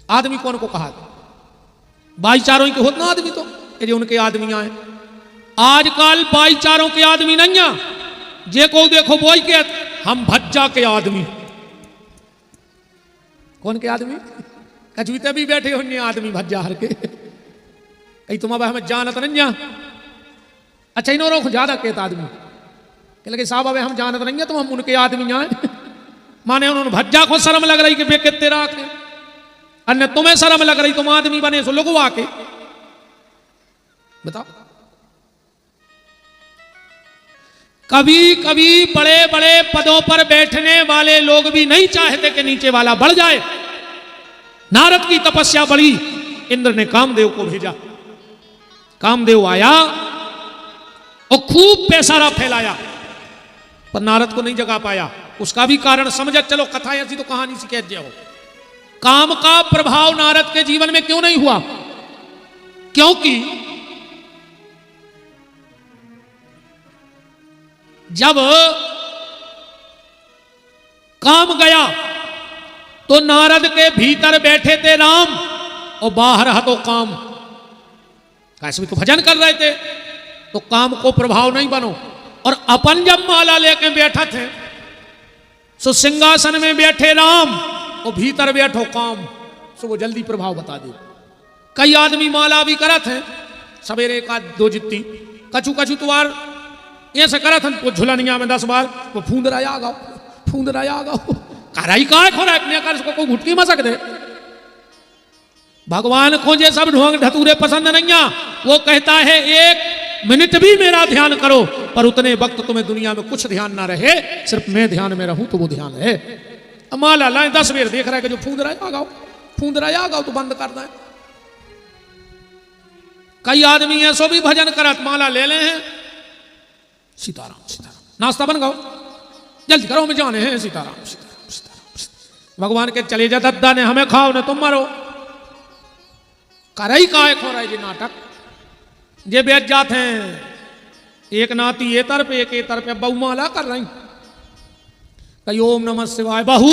आदमी कौन को कहा, भाईचारों के होते ना आदमी, तो ये उनके आदमी आए। आजकल भाईचारों के आदमी नहीं है, जे को देखो बोई के हम भज्जा के आदमी। कौन के आदमी, कचुते भी बैठे हो आदमी भज्जा हर के, कहीं तुम अब हमें जानत नहीं। अच्छा इन और ज्यादा कहता आदमी कि लगे साहब अबे हम जानत नहीं है, तो हम उनके आदमी आए। माने उन्होंने भज्जा को शर्म लग रही कि बेके राखे, अन्य तुम्हें शर्म लग रही तुम आदमी बने सो लोगों आके बताओ। कभी कभी बड़े बड़े पदों पर बैठने वाले लोग भी नहीं चाहते कि नीचे वाला बढ़ जाए। नारद की तपस्या बढ़ी, इंद्र ने कामदेव को भेजा। कामदेव आया और खूब पैसारा फैलाया, पर नारद को नहीं जगा पाया। उसका भी कारण समझ, चलो कथा ऐसी तो कहानी से कह दिया हो। काम का प्रभाव नारद के जीवन में क्यों नहीं हुआ, क्योंकि जब काम गया तो नारद के भीतर बैठे थे राम और बाहर हतो काम। कैसे भी तो भजन कर रहे थे, तो काम को प्रभाव नहीं बनो। और अपन जब माला लेके बैठा थे, सो सिंहासन में बैठे राम और भीतर बैठो काम, सो वो जल्दी प्रभाव बता दे। कई आदमी माला भी करत हैं, सवेरे का दो जित्ती कछु कछु तुआर ऐसे करत हैं, वो झुलनिया में 10 बार वो फूंद रहा गाओ, फूंद रहा गाओ, कराई का खोरा अपने कर उसको कोई घुटकी मसक दे। भगवान को जे सब ढोंग धतूरे पसंद नहीं है। वो कहता है 1 मिनट भी मेरा ध्यान करो, पर उतने वक्त तुम्हें दुनिया में कुछ ध्यान ना रहे, सिर्फ मैं ध्यान में रहूं तो वो ध्यान है। माला लाए 10 बेर देख रहा है कि जो फूंद रहा गाओ, फूंद रहा गाओ, तो बंद करना है। कई आदमी ऐसो भी भजन करत माला ले ले हैं, सीताराम सीताराम, नाश्ता बन गाओ, जल्दी करो हमें जाने हैं, सीताराम सीताराम सीताराम। भगवान के चले जा दद्दा ने हमें खाओ ने तुम मरो। करई काय खो रहा है जी नाटक, जे बेच जाते हैं। एक नाती ये तरफ एक ये तरफ बहु माला कर रही, कही ओम नमः शिवाय, बहू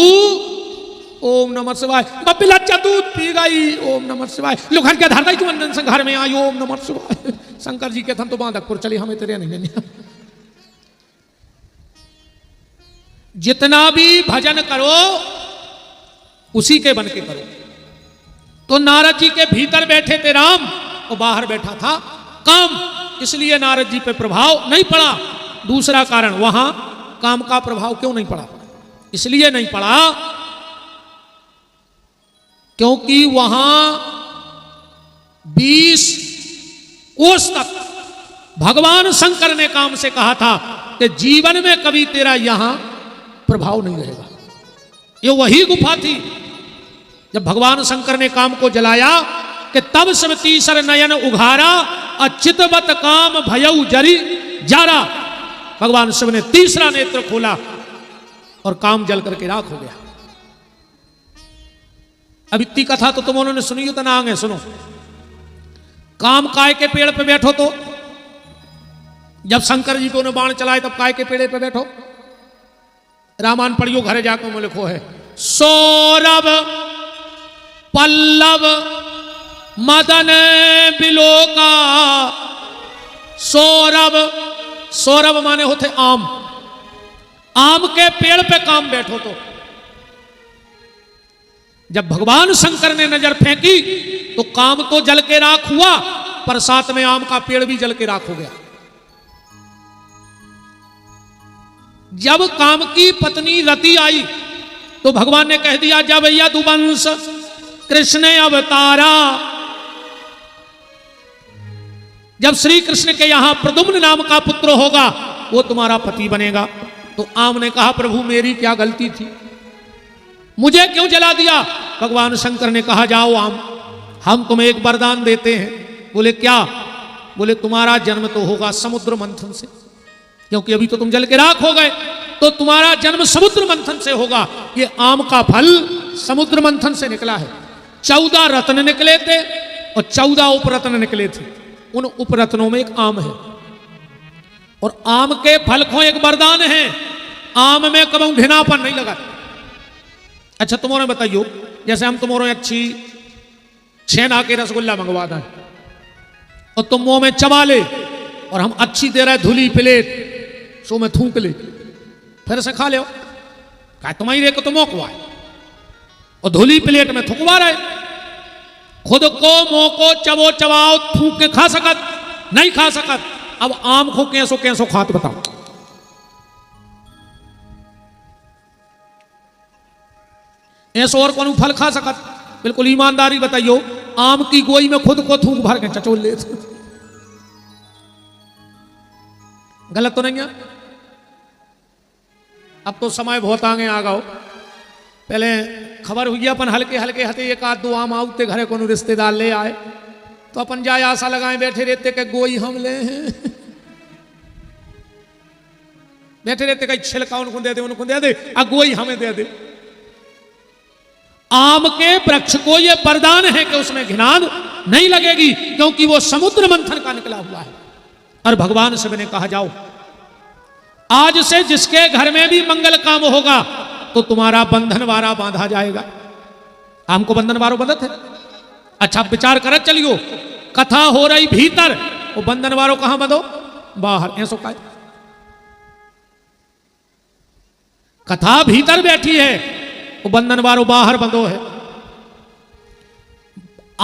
ओम नमः शिवाय, बपिलच्चा दूध पी गई, ओम नमः शिवाय, लुखन के धर गई तू अंदर से घर में आई, ओम नमः शिवाय। शंकर जी के थन तो बांधकपुर चली, हमें तेरे नहीं। जितना भी भजन करो उसी के बन के करो। तो नारद जी के भीतर बैठे थे राम और बाहर बैठा था काम, इसलिए नारद जी पे प्रभाव नहीं पड़ा। दूसरा कारण, वहां काम का प्रभाव क्यों नहीं पड़ा, इसलिए नहीं पड़ा क्योंकि वहां 20 कोस तक भगवान शंकर ने काम से कहा था कि जीवन में कभी तेरा यहां प्रभाव नहीं रहेगा। ये वही गुफा थी जब भगवान शंकर ने काम को जलाया कि तब सब तीसर नयन उघारा, अचितवत काम भयऊ जरी जारा। भगवान शिव ने तीसरा नेत्र खोला और काम जल करके राख हो गया। अब इतनी कथा तो तुम उन्होंने सुनी हो तो ना आगे सुनो। काम काय के पेड़ पे बैठो, तो जब शंकर जी को उन्हें बाण चलाए तब काय के पेड़ पे बैठो। रामायण पढ़ियो घरे जाकर में लिखो है, सौरभ पल्लव मदन बिलोका सौरभ, सौरभ माने होते आम, आम के पेड़ पे काम बैठो तो जब भगवान शंकर ने नजर फेंकी तो काम तो जल के राख हुआ, पर साथ में आम का पेड़ भी जल के राख हो गया। जब काम की पत्नी रति आई तो भगवान ने कह दिया जब यदुवंश कृष्ण अवतारा, जब श्री कृष्ण के यहां प्रद्युम्न नाम का पुत्र होगा वो तुम्हारा पति बनेगा। तो आम ने कहा प्रभु मेरी क्या गलती थी, मुझे क्यों जला दिया? भगवान शंकर ने कहा जाओ आम, हम तुम्हें एक वरदान देते हैं। बोले क्या? बोले तुम्हारा जन्म तो होगा समुद्र मंथन से, क्योंकि अभी तो तुम जल के राख हो गए, तो तुम्हारा जन्म समुद्र मंथन से होगा। ये आम का फल समुद्र मंथन से निकला है। 14 रत्न निकले थे और 14 उपरत्न निकले थे, उन उपरत्नों में एक आम है। और आम के फल को एक वरदान है, आम में कभी ढिनापन नहीं लगा। अच्छा तुम्हारे बताइयो, जैसे हम तुम्हारे अच्छी छेना के रसगुल्ला मंगवा दें और तुम मुंह में चबा ले, और हम अच्छी दे रहे धुली प्लेट सो में थूक ले, फिर से खा ले, क्या तुम्हारी रे को तो मोकवा और धुली प्लेट में थुकवा रहे। खुद को मोको चबो चबाओ थूक के खा सकत नहीं खा सकत, अब आम को कैसो कैसो खात बताओ। ऐसो और कौन फल खा सकत? बिल्कुल ईमानदारी बताइयो, आम की गोई में खुद को थूक भर के चचोल ले, गलत तो नहीं है? अब तो समय बहुत आगे आ गओ, पहले खबर हुई अपन हल्के हल्के हते एक आध दो आम आउते घरे को रिश्तेदार ले आए तो अपन जाए आशा लगाए बैठे रहते कि गोई हम ले हैं, बैठे रहते कहीं छिलका उनको दे दे उनको दे दे, गोई हमें दे दे। आम के वृक्ष को यह वरदान है कि उसमें घिनान नहीं लगेगी, क्योंकि वो समुद्र मंथन का निकला हुआ है। और भगवान शिव ने कहा जाओ आज से जिसके घर में भी मंगल काम होगा तो तुम्हारा बंधन वारा बांधा जाएगा। आम को बंधन वारो बंधत है। अच्छा विचार कर चलियो, कथा हो रही भीतर, वो बंधन वारो कहां बंधो? बाहर। ऐसो का कथा भीतर बैठी है, वो बंधन वारो बाहर बंधो है।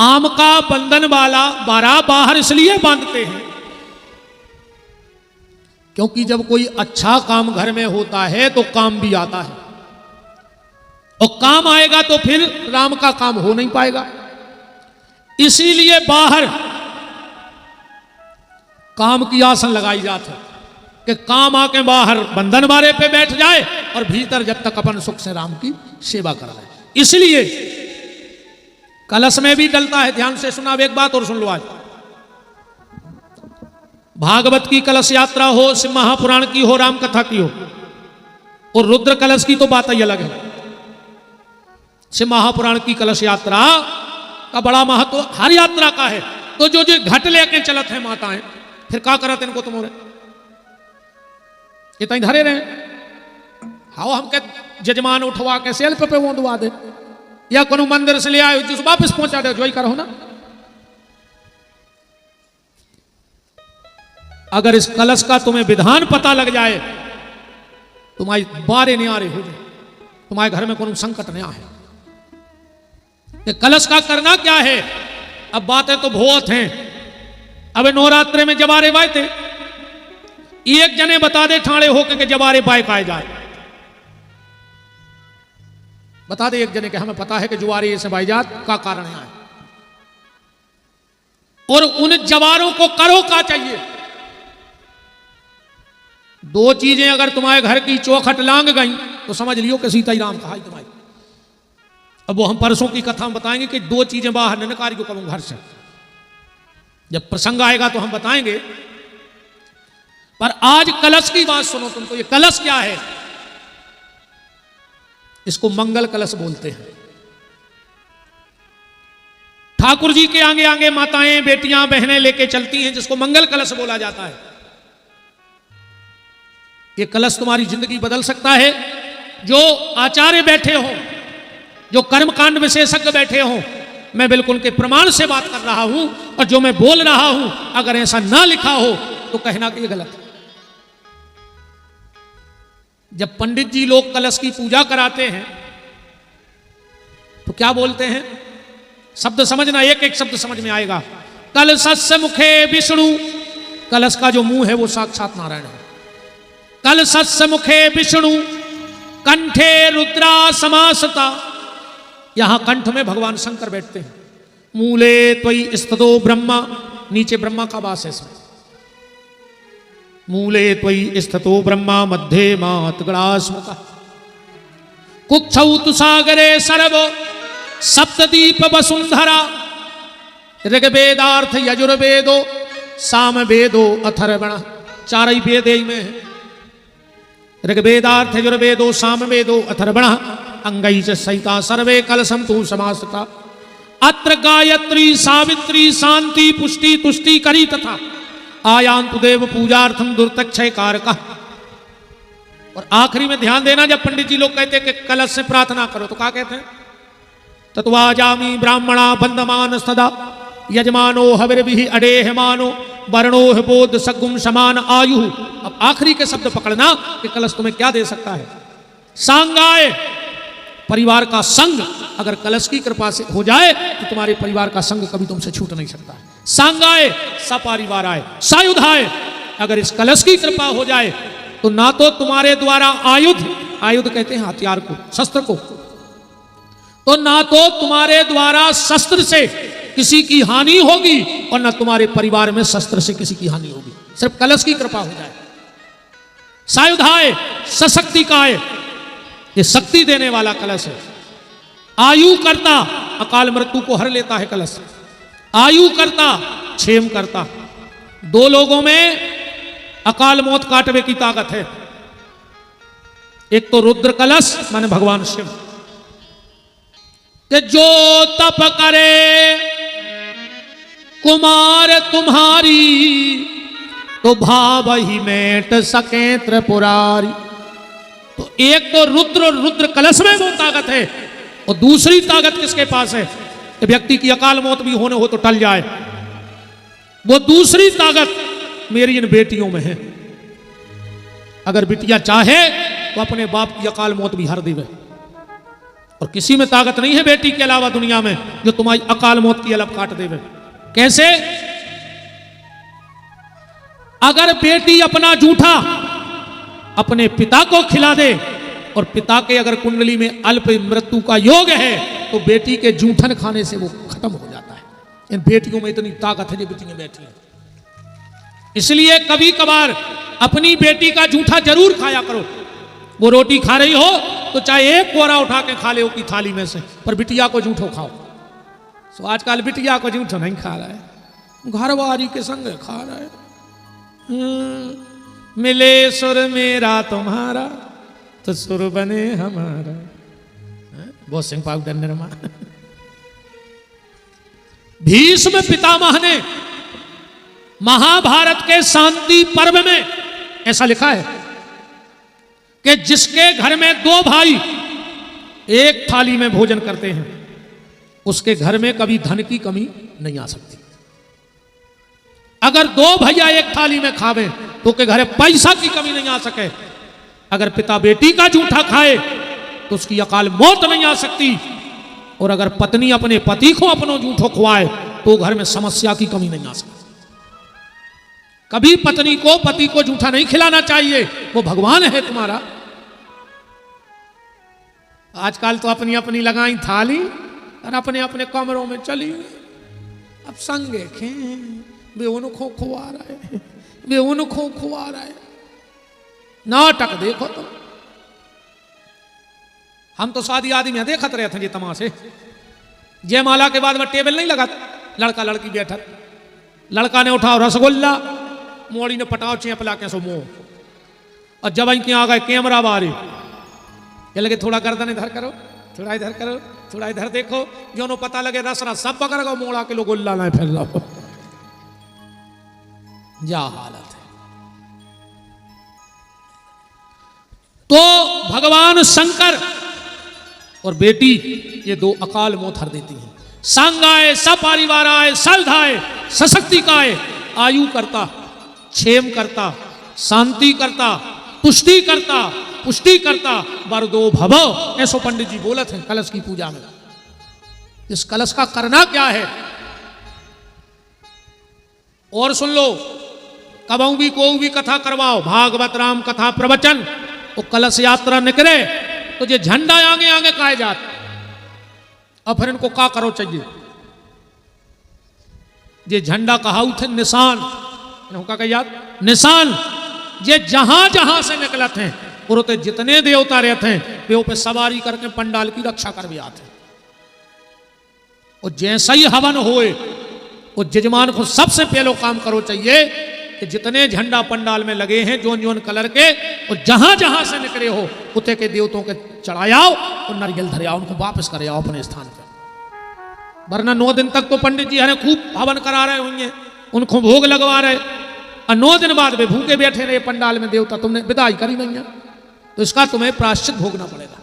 आम का बंधन वाला बारा बाहर इसलिए बांधते हैं क्योंकि जब कोई अच्छा काम घर में होता है तो काम भी आता है, और काम आएगा तो फिर राम का काम हो नहीं पाएगा। इसीलिए बाहर काम की आसन लगाई जाती है कि काम आके बाहर बंधन बारे पे बैठ जाए और भीतर जब तक अपन सुख से राम की सेवा कर रहे। इसलिए कलश में भी डलता है। ध्यान से सुना एक बात और सुन लो, आज भागवत की कलश यात्रा हो, शिव महापुराण की हो, राम कथा की हो, और रुद्र कलश की तो बात ही अलग है। शिव महापुराण की कलश यात्रा का बड़ा महत्व हर यात्रा का है। तो जो जो घट लेके चलत है माताएं, फिर क्या करत इनको तुम्हारे इतना धरे रहे? हाँ हमके जजमान उठवा के सेल्फ पे वोंदवा दे, या कोनो मंदिर से ले आए जिस वापस पहुंचा दे, जो ही करो ना। अगर इस कलश का तुम्हें विधान पता लग जाए, तुम्हारी बारे न्यारे हो जाए, तुम्हारे घर में कोनो संकट नहीं आए। ये कलश का करना क्या है? अब बातें तो बहुत हैं। अब नवरात्रे में जवारे बाए थे, एक जने बता दे ठाणे होके के जवारे बाए काए जाए, बता दे एक जने के हमें पता है कि जुआरे से बाईजात का कारण है, और उन जवारों को करो का चाहिए। दो चीजें अगर तुम्हारे घर की चौखट लांग गई तो समझ लियो कि सीता ही राम कहा तुम्हारी। अब वो हम परसों की कथा में बताएंगे कि दो चीजें बाहर न निकाली को करूं घर से, जब प्रसंग आएगा तो हम बताएंगे। पर आज कलश की बात सुनो तुम। तो ये कलश क्या है? इसको मंगल कलश बोलते हैं। ठाकुर जी के आगे आगे माताएं बेटियां बहनें लेके चलती हैं, जिसको मंगल कलश बोला जाता है। ये कलश तुम्हारी जिंदगी बदल सकता है। जो आचार्य बैठे हो, जो कर्मकांड विशेषज्ञ बैठे हो, मैं बिल्कुल के प्रमाण से बात कर रहा हूं, और जो मैं बोल रहा हूं अगर ऐसा ना लिखा हो तो कहना कि ये गलत है। जब पंडित जी लोग कलश की पूजा कराते हैं तो क्या बोलते हैं? शब्द समझना, एक एक शब्द समझ में आएगा। कलशस्य मुखे विष्णु, कलश का जो मुंह है वो साक्षात नारायण है। कलशस्य मुखे विष्णु, कंठे रुद्रा समासता, यहां कंठ में भगवान शंकर बैठते हैं। मूले त्वयि स्थितो ब्रह्मा, नीचे ब्रह्मा का वास है इसमें। मूले त्वयि स्थितो ब्रह्मा, मध्ये मातगणा स्मृता, कुक्षौ तु सागरे सर्व सप्तदीप वसुंधरा, ऋग्वेदार्थ यजुर्वेदो सामवेदो अथर्वण, चार ही वेद में है। ऋग्वेदार्थ यजुर्वेदो सामवेदो अथर्वण, अंगै च सहिता सर्वे कलशं तु समासता, अत्र गायत्री सावित्री शांति पुष्टि तुष्टि करी तथा आयान्तु देव पूजार्थम दुर्तक्षय कारका। और आखिरी में ध्यान देना, जब पंडित जी लोग कहते हैं कि कलश से प्रार्थना करो तो क्या कहते हैं? तत्वा जामी ब्राह्मणा बंधमान सदा, यजमानो हविर्भिः अडेहमानो, वर्णो बोध सगुम समान आयु। अब आखिरी के शब्द पकड़ना कि कलश तुम्हें क्या दे सकता है। सांगाय, परिवार का संग अगर कलश की कृपा से हो जाए तो तुम्हारे परिवार का संग कभी तुमसे छूट नहीं सकता है। सांगाय सपरिवार आए, सायुधाय, अगर इस कलश की कृपा हो जाए तो ना तो तुम्हारे द्वारा आयुध, आयुध कहते हैं हथियार को, शस्त्र को, तो ना तो तुम्हारे द्वारा शस्त्र से किसी की हानि होगी और ना तुम्हारे परिवार में शस्त्र से किसी की हानि होगी, सिर्फ कलश की कृपा हो जाए। सायुधाय सशक्तिकाय, ये शक्ति देने वाला कलश है। आयु करता, अकाल मृत्यु को हर लेता है कलश। आयु करता, क्षेम करता। दो लोगों में अकाल मौत काटवे की ताकत है। एक तो रुद्र कलश माने भगवान शिव, कि जो तप करे कुमार तुम्हारी, तो भाव ही मेट सके त्रिपुरारी। तो एक तो रुद्र कलश में वो ताकत है, और दूसरी ताकत किसके पास है कि व्यक्ति की अकाल मौत भी होने हो तो टल जाए। वो दूसरी ताकत मेरी इन बेटियों में है। अगर बिटिया चाहे तो अपने बाप की अकाल मौत भी हर देवे, और किसी में ताकत नहीं है बेटी के अलावा दुनिया में जो तुम्हारी अकाल मौत की अलग काट देवे। कैसे? अगर बेटी अपना जूठा अपने पिता को खिला दे, और पिता के अगर कुंडली में अल्प मृत्यु का योग है तो बेटी के जूठन खाने से वो खत्म हो जाता है। इन बेटियों में इतनी ताकत है जो बेटियां बैठी हैं। इसलिए कभी कभार अपनी बेटी का जूठा जरूर खाया करो। वो रोटी खा रही हो तो चाहे एक कोरा उठा के खा ले उसकी थाली में से, पर बिटिया को जूठो खाओ। सो आजकल बिटिया को जूठो नहीं खा रहा है, घरवारी के संग खा रहा है। मिले सुर मेरा तुम्हारा तो सुर बने हमारा, बहुत सिंह पाउडर निर्मा। भीष्म पितामह ने महाभारत के शांति पर्व में ऐसा लिखा है कि जिसके घर में दो भाई एक थाली में भोजन करते हैं उसके घर में कभी धन की कमी नहीं आ सकती। अगर दो भैया एक थाली में खावे तो के घर पैसा की कमी नहीं आ सके। अगर पिता बेटी का जूठा खाए तो उसकी अकाल मौत नहीं आ सकती, और अगर पत्नी अपने पति को अपनो जूठो खुआए तो घर में समस्या की कमी नहीं आ सकती। कभी पत्नी को पति को जूठा नहीं खिलाना चाहिए, वो भगवान है तुम्हारा। आजकल तो अपनी अपनी लगाई थाली और अपने अपने कमरों में चली। अब संगे खे वे उनको खुआ रहे, वे उनको खुआ रहे। नाटक देखो तो। हम तो शादी आदि में देखते रहे थे ये तमाशे। जयमाला के बाद वह टेबल नहीं लगा, लड़का लड़की बैठा, लड़का ने उठाओ रसगुल्ला, मोड़ी ने पटाओ चेपला के सो मुंह, और जब इनके आ गए कैमरा बारी, ये लगे थोड़ा गर्दन इधर करो, थोड़ा इधर करो, थोड़ा इधर देखो, जो नो पता लगे रस रस सब पकड़ गो, मोड़ा के लो गुल्ला ना फिर लो। जा हालत है। तो भगवान शंकर और बेटी ये दो अकाल मौत हर देती हैं। सांगाए सपरिवाराय सलधाय सशक्तिकाय आयु करता, क्षेम करता, शांति करता, तुष्टि करता, पुष्टि करता, वरदो भव। ऐसो पंडित जी बोलत हैं कलश की पूजा में। इस कलश का करना क्या है और सुन लो। कबहू भी को भी कथा करवाओ, भागवत राम कथा प्रवचन, वो कलश यात्रा निकले तो ये झंडा आगे आगे काए जात, और फिर इनको का करो चाहिए। ये झंडा कहाऊ थे निशान, इनका क्या याद निशान। ये जहां जहां से निकलत हैं और उते जितने देवता रहते हैं वे पे सवारी करके पंडाल की रक्षा कर भी आते हैं। और जैसा ही हवन होए वो जजमान को सबसे पहले काम करो चाहिए कि जितने झंडा पंडाल में लगे हैं जोन जोन कलर के, और जहां जहां से निकले हो उते के देवताओं के चढ़ाओ और नारियल धरे आओ, उनको वापस करे आओ अपने स्थान पर। वरना 9 दिन तक तो पंडित जी हमें खूब हवन करा रहे होंगे, उनको भोग लगवा रहे, और 9 दिन बाद वे भूखे बैठे रहे पंडाल में देवता, तुमने विदाई करी नहीं है, तो इसका तुम्हें प्रायश्चित भोगना पड़ेगा।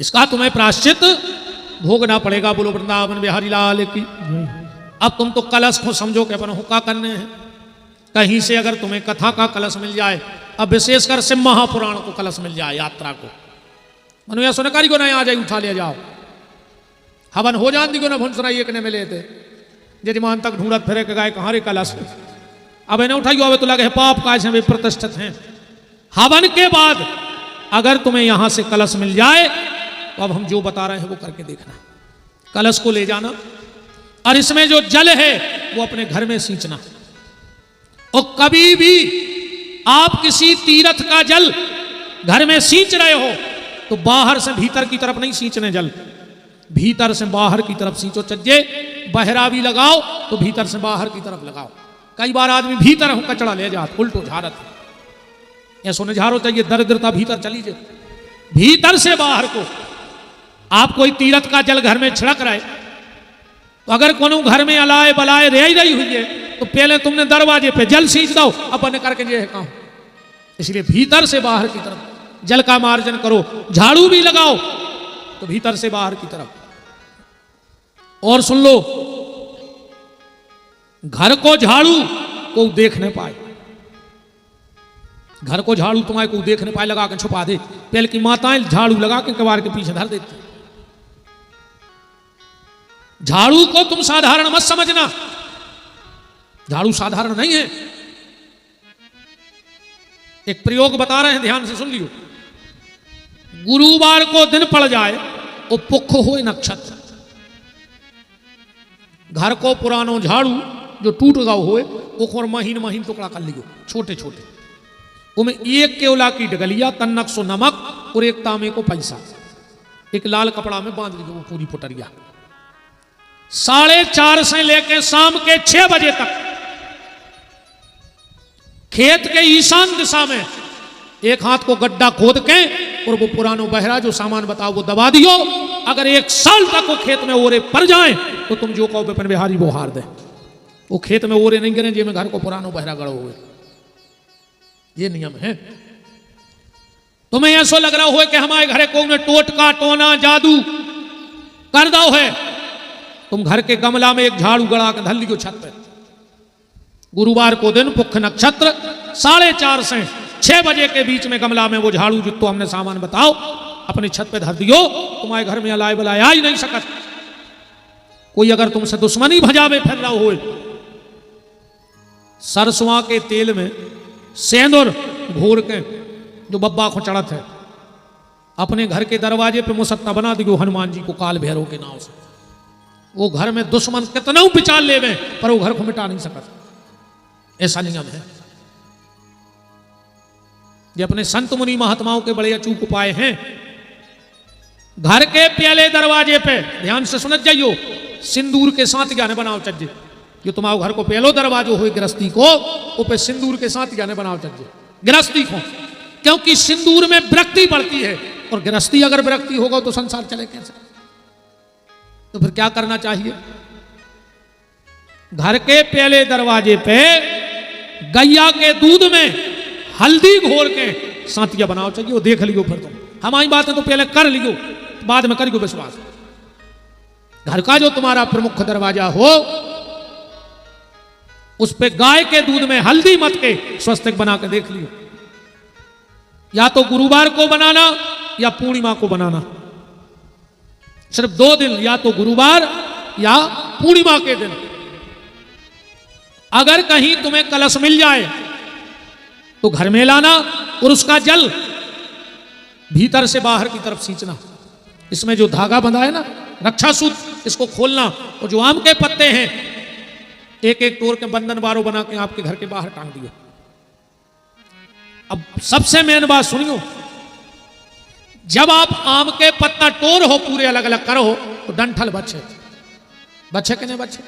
इसका तुम्हें प्रायश्चित भोगना पड़ेगा। बोलो वृंदावन बिहारी लाल की। अब तुम तो कलश को समझो कि अपन हुक्का करने हैं। कहीं से अगर तुम्हें कथा का कलश मिल जाए, अब विशेषकर सिंह महापुराण को कलश मिल जाए यात्रा को, मनु या सुनकारी को नहीं आ जाए उठा ले जाओ, हवन हो जान दी को ना भुनसुना एक ने मिले थे जजमान तक ढूंढत फिरे के गाय कहां रे कलश, अब इन्हें उठाइयो, अब तो लगे पाप काय से वे प्रतिष्ठित हैं। हवन के बाद अगर तुम्हें यहां से कलश मिल जाए तो अब हम जो बता रहे हैं वो करके देखना। कलश को ले जाना और इसमें जो जल है वो अपने घर में सींचना। और कभी भी आप किसी तीर्थ का जल घर में सींच रहे हो तो बाहर से भीतर की तरफ नहीं सींचने जल, भीतर से बाहर की तरफ सींचो। चज्जे बहरा भी लगाओ तो भीतर से बाहर की तरफ लगाओ। कई बार आदमी भीतर कचड़ा ले जाता उल्टो झारत, ऐसो न झारो चाहिए, दरिद्रता भीतर चली जाए। भीतर से बाहर को आप कोई तीर्थ का जल घर में छिड़क रहे तो अगर कोनो घर में अलाए बलाए रह रही हुई है तो पहले तुमने दरवाजे पे जल सींच दो, अब बने करके ये है काम। इसलिए भीतर से बाहर की तरफ जल का मार्जन करो। झाड़ू भी लगाओ तो भीतर से बाहर की तरफ। और सुन लो, घर को झाड़ू को देख न पाए, घर को झाड़ू तुम्हारे को देख न पाए लगा के छुपा दे। पहले की माताएं झाड़ू लगा के कबाड़ के पीछे धर देती। झाड़ू को तुम साधारण मत समझना, झाड़ू साधारण नहीं है। एक प्रयोग बता रहे हैं, ध्यान से सुन लियो। गुरुवार को दिन पड़ जाए और पुख हो नक्षत्र, घर को पुरानो झाड़ू जो टूट गया होए वो महीन महीन टुकड़ा कर लियो छोटे छोटे, उनमें 1 केवला की डगलिया, तन्नक सो नमक और 1 तांबे को पैसा, एक लाल कपड़ा में बांध लियो वो पूरी पुटरिया। 4:30 से लेकर शाम के 6 बजे तक खेत के ईशान दिशा में एक हाथ को गड्ढा खोद के और वो पुरानो बहरा जो सामान बताओ वो दबा दियो। अगर 1 साल तक वो खेत में ओरे पड़ जाए तो तुम जो कहो विपिन बिहारी वो हार दे। वो खेत में ओरे नहीं गिरे जिसमें घर को पुरानो बहरा गड़ो हुए, ये नियम है। तुम्हें ऐसा लग रहा हो कि हमारे घरे को टोटका टोना जादू कर दो है, तुम घर के गमला में एक झाड़ू गड़ा के धर लियो छत पे। गुरुवार को दिन पुख नक्षत्र 4:30 से 6 बजे के बीच में गमला में वो झाड़ू जितो हमने सामान बताओ अपनी छत पे धर दियो। तुम्हारे घर में अलाए बलाए आ ही नहीं सकत। कोई अगर तुमसे दुश्मनी भजावे फिर रहा हो, सरसों के तेल में सेंदूर घोर के जो बब्बा को चढ़त है अपने घर के दरवाजे पे मुसत्ता बना दियो हनुमान जी को काल भैरव के नाम से। वो घर में दुश्मन कितना पिचाल लेवे पर वो घर को मिटा नहीं सकता। ऐसा नियम है। ये अपने संत मुनि महात्माओं के बड़े अचूक उपाय हैं। घर के पहले दरवाजे पे ध्यान से सुनत जाइयो, सिंदूर के साथ जाने बनाओ चज्जे। जो तुम्हारे घर को पहलो दरवाजो हो गृहस्थी को वो पे सिंदूर के साथ जाने बनाओ चज्जे गृहस्थी को, क्योंकि सिंदूर में विरक्ति बढ़ती है और गृहस्थी अगर विरक्ति होगा तो संसार चले कैसे। तो फिर क्या करना चाहिए? घर के पहले दरवाजे पे गैया के दूध में हल्दी घोर के सातिया बनाओ चाहिए। वो देख लियो फिर तुम हमारी बातें तो पहले कर लियो, बाद में करियो विश्वास। घर का जो तुम्हारा प्रमुख दरवाजा हो उस पे गाय के दूध में हल्दी मत के स्वस्तिक बना के देख लियो। या तो गुरुवार को बनाना या पूर्णिमा को बनाना, सिर्फ 2 दिन, या तो गुरुवार या पूर्णिमा के दिन। अगर कहीं तुम्हें कलश मिल जाए तो घर में लाना और उसका जल भीतर से बाहर की तरफ सींचना। इसमें जो धागा बंधा है ना, रक्षा सूत्र, इसको खोलना और जो आम के पत्ते हैं एक एक तोड़ के बंधन बारो बना के आपके घर के बाहर टांग दियो। अब सबसे मेन बात सुनियो, जब आप आम के पत्ता टोर हो, पूरे अलग अलग करो तो डंठल बचे कि नहीं बचे?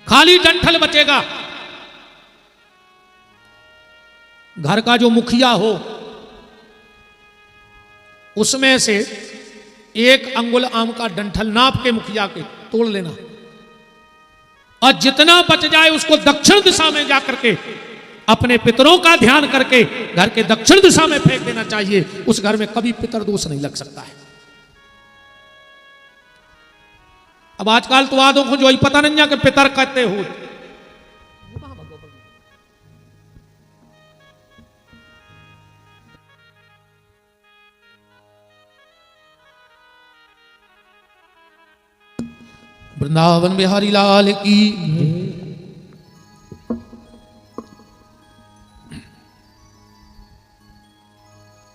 खाली डंठल बचेगा। घर का जो मुखिया हो उसमें से 1 अंगुल आम का डंठल नाप के मुखिया के तोड़ लेना और जितना बच जाए उसको दक्षिण दिशा में जाकर के अपने पितरों का ध्यान करके घर के दक्षिण दिशा में फेंक देना चाहिए। उस घर में कभी पितर दोष नहीं लग सकता है। अब आजकल तो आदों को जो ही पता नहीं है कि पितर कहते हो। वृंदावन बिहारी लाल की।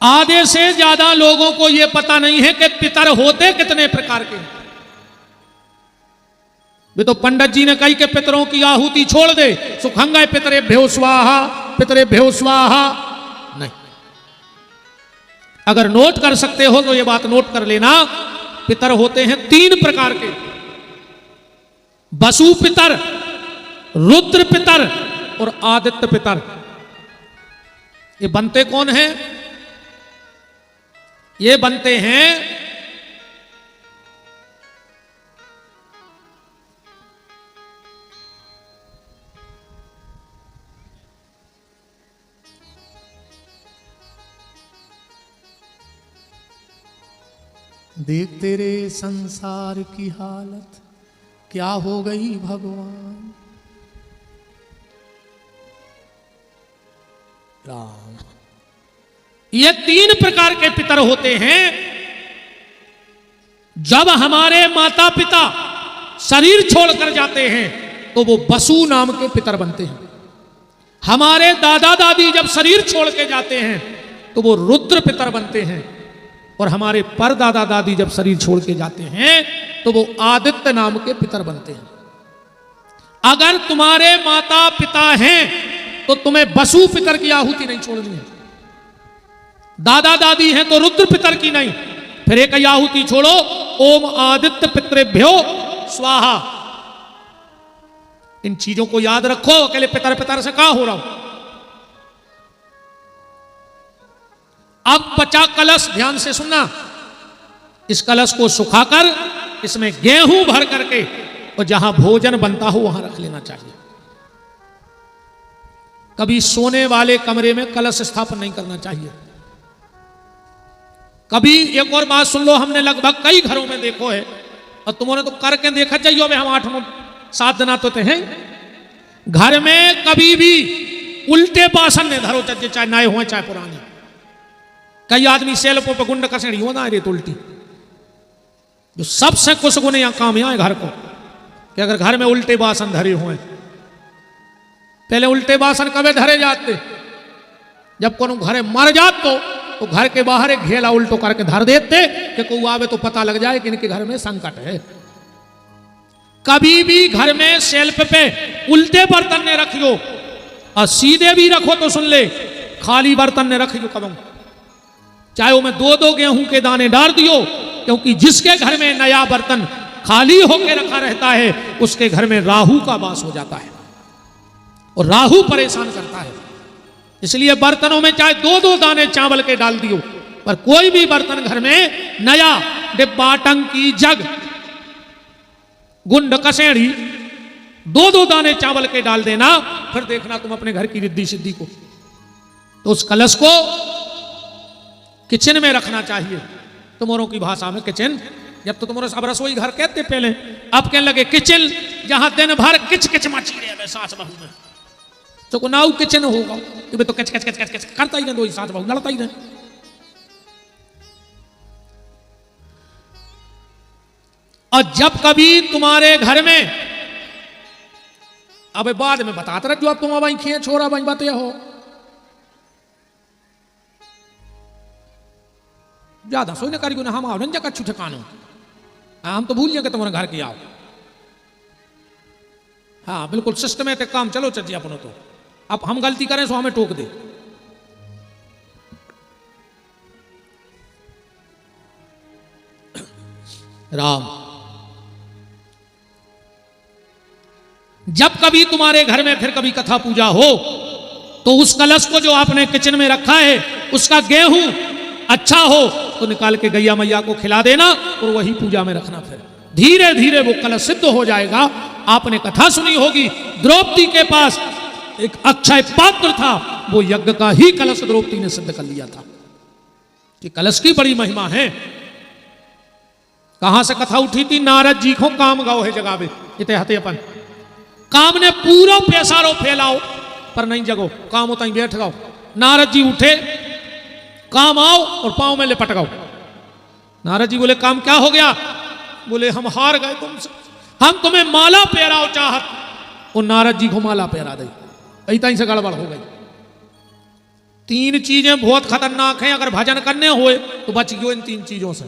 आधे से ज्यादा लोगों को यह पता नहीं है कि पितर होते कितने प्रकार के। वे तो पंडित जी ने कही कि पितरों की आहुति छोड़ दे, सुखंगाय पितरेभ्यो स्वाहा, पितरेभ्यो स्वाहा। नहीं, अगर नोट कर सकते हो तो यह बात नोट कर लेना, पितर होते हैं 3 प्रकार के। वसु पितर, रुद्र पितर और आदित्य पितर। ये बनते कौन हैं? ये बनते हैं देख तेरे संसार की हालत क्या हो गई भगवान। राम, ये 3 प्रकार के पितर होते हैं। जब हमारे माता पिता शरीर छोड़कर जाते हैं तो वो वसु नाम के पितर बनते हैं। हमारे दादा दादी जब शरीर छोड़ के जाते हैं तो वो रुद्र पितर बनते हैं। और हमारे परदादा दादी जब शरीर छोड़ के जाते हैं तो वो आदित्य नाम के पितर बनते हैं। अगर तुम्हारे माता पिता हैं तो तुम्हें वसु पितर की आहुति नहीं छोड़नी है। दादा दादी हैं तो रुद्र पितर की नहीं, फिर एक आहुति छोड़ो, ओम आदित्य पितरेभ्यो स्वाहा। इन चीजों को याद रखो। अकेले पितर पितर से कहां हो रहा हूं। अब बचा कलश, ध्यान से सुनना। इस कलश को सुखाकर इसमें गेहूं भर करके और जहां भोजन बनता हो वहां रख लेना चाहिए। कभी सोने वाले कमरे में कलश स्थापन नहीं करना चाहिए। कभी एक और बात सुन लो, हमने लगभग कई घरों में देखो है और तुमने तो करके देखा चाहिए। हम 8-7 दिन तो हैं घर में, कभी भी उल्टे बासन ने धरो, चाहे नए हो चाहे पुराने। कई आदमी सेल्फों पर गुंड कसेड़ी हो ना, रेत उल्टी। जो सबसे कुछ गुने यहां काम यहाँ घर को कि अगर घर में उल्टे बासन धरे हुए, पहले उल्टे बासन कभी धरे जाते जब कोनो घरे मर जात तो घर के बाहर एक घेला उल्टो करके धर देते कि कोई आवे तो पता लग जाए कि इनके घर में संकट है। कभी भी घर में सेल्फ पे उल्टे बर्तन ने रखियो और सीधे भी रखो तो सुन ले, खाली बर्तन ने रखियो कदम, चाहे वो में 2-2 गेहूं के दाने डाल दियो। क्योंकि जिसके घर में नया बर्तन खाली होकर रखा रहता है उसके घर में राहु का वास हो जाता है और राहु परेशान करता है। इसलिए बर्तनों में चाहे 2-2 दाने चावल के डाल दियो, पर कोई भी बर्तन घर में नया, डिब्बा, टंकी, जग, गुंड, कसेड़ी, 2-2 दाने चावल के डाल देना, फिर देखना तुम अपने घर की रिद्धि सिद्धि को। तो उस कलश को किचन में रखना चाहिए। तुम्हारों की भाषा में किचन, जब तो तुम्हारे सब रसोई घर कहते पहले, अब कहने लगे किचन, जहां दिन भर किच किच मची रहे सास बहू में, तो को नाउ किचन होगा कि तो किच किच किच किच करता ही नहीं, दो सास बहू लड़ता ही नहीं। और जब कभी तुम्हारे घर में, अब बाद में बताते रहो, अब तुम भाई खे छोरा भाई बातें हो, ज्यादा सोई ना करी ना, हम आओ ना कच्छु ठिकानो, हम तो भूल जाएंगे तुम्हारे घर की आओ। हाँ बिल्कुल सिस्टमेटिक काम चलो चर्ची अपनों तो, अब हम गलती करें सो हमें टोक दे। राम, जब कभी तुम्हारे घर में फिर कभी कथा पूजा हो तो उस कलश को जो आपने किचन में रखा है उसका गेहूं अच्छा हो तो निकाल के गैया मैया को खिला देना और वही पूजा में रखना। फिर धीरे धीरे वो कलश सिद्ध हो जाएगा। आपने कथा सुनी होगी, द्रौपदी के पास एक अक्षय पात्र था, वो यज्ञ का ही कलश द्रौपदी ने सिद्ध कर लिया था कि कलश की बड़ी महिमा है। कहां से कथा उठी थी? नारद जी को काम गाओ है जगावे, इतने हते अपन काम ने पूरा पैसारो फैलाओ पर नहीं जगो, काम होता ही बैठ गाओ। नारद जी उठे, काम आओ और पांव में लिपट गाओ। नारद जी बोले काम क्या हो गया? बोले हम हार गए तुमसे, हम तुम्हें माला पहराओ चाहत, और नारद जी को माला पहरा दे। ऐसा से गड़बड़ हो गई। तीन चीजें बहुत खतरनाक हैं, अगर भजन करने हुए तो बच गयो इन तीन चीजों से।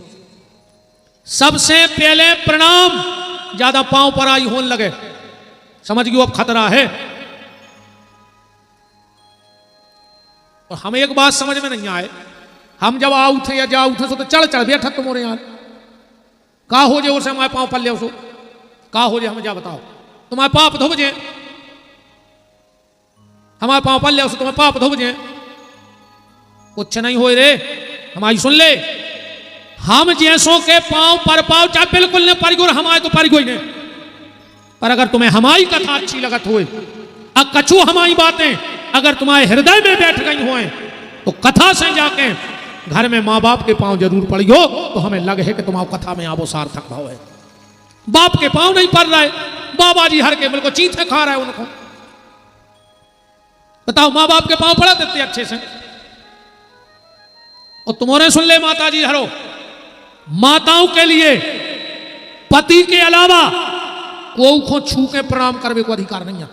सबसे पहले प्रणाम, ज्यादा पांव पर आई होने लगे, समझ गयो अब खतरा है। और हमें एक बात समझ में नहीं आए, हम जब आउ थे या जाऊ थे सो तो चढ़ चढ़ बैठा तुम्हारे यार, का हो जे उसे हमारे पांव पल्ले उसो, का हो जे हमें जा बताओ, तुम्हारे पाप धोब जे, हमारे पांव पल्ले उसो तुम्हें पाप धोब जे, कुछ नहीं हो रे। हमारी सुन ले, हम जैसों के पांव पर पाओ चाहे बिल्कुल नहीं पड़ गो, हमारे तो पड़ गई नहीं, पर अगर तुम्हें हमारी कथा अच्छी लगत हुए, अब कछु हमारी बातें अगर तुम्हारे हृदय में बैठ गई हुए तो कथा से जाके घर में माँ बाप के पांव जरूर पड़ियो तो हमें लगे है कि तुम्हारी कथा में आवो सार्थक भाव है। बाप के पांव नहीं पड़ रहे, बाबा जी हर के बिल्कुल चीथे खा रहे उनको, बताओ माँ बाप के पांव पड़ा देते अच्छे से। और तुम्हारे सुन ले माता जी हरो, माताओं के लिए पति के अलावा को छू के प्रणाम करने को अधिकार नहीं है।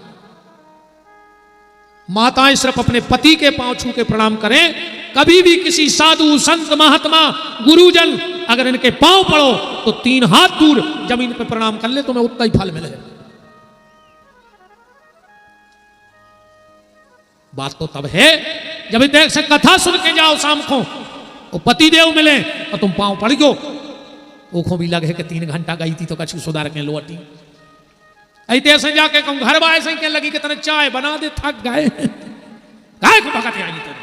माताएं सिर्फ अपने पति के पांव छू के प्रणाम करें। कभी भी किसी साधु संत महात्मा गुरुजन अगर इनके पांव पड़ो तो 3 हाथ दूर जमीन पे प्रणाम कर ले, तुम्हें उतना ही फल मिले। बात तो तब है जब देख से कथा सुन के जाओ शाम को, वो पति देव मिले और तुम पांव पड़ गयो, वो भी लगे कि 3 घंटा गई थी तो कछु सुधार के लौटी। ऐसे जाके कहूं घर बाय से क्या लगी कि तने चाय बना दे, थक गए काहे को भगत आई तेरे।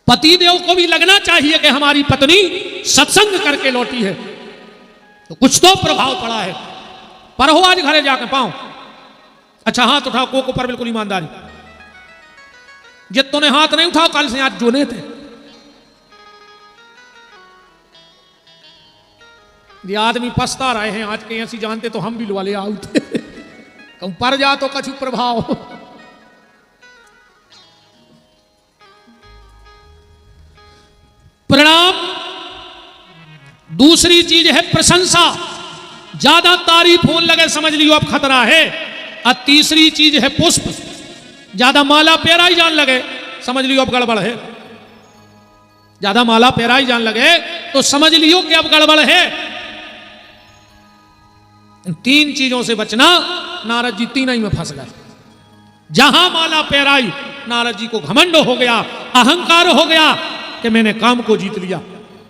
पति देव को भी लगना चाहिए कि हमारी पत्नी सत्संग करके लौटी है, तो कुछ तो प्रभाव पड़ा है। पर हो आज घरे जाके पाओ, अच्छा हाथ उठाओ को पर बिल्कुल ईमानदारी, जितों ने हाथ नहीं उठाओ कल से आज जोने थे। ये आदमी पछता रहे हैं आज के, ऐसी जानते तो हम भी वाले आउट कम पर जा तो कछु प्रभाव। प्रणाम। दूसरी चीज है प्रशंसा, ज्यादा तारीफ होने लगे समझ लियो अब खतरा है। और तीसरी चीज है पुष्प, ज्यादा माला पेरा ही जान लगे समझ लियो अब गड़बड़ है। ज्यादा माला पेरा ही जान लगे तो समझ लियो कि अब गड़बड़ है। इन 3 चीजों से बचना। नारद जी 3 ही में फंस गए। जहां माला पेराई नारद जी को घमंड हो गया, अहंकार हो गया कि मैंने काम को जीत लिया।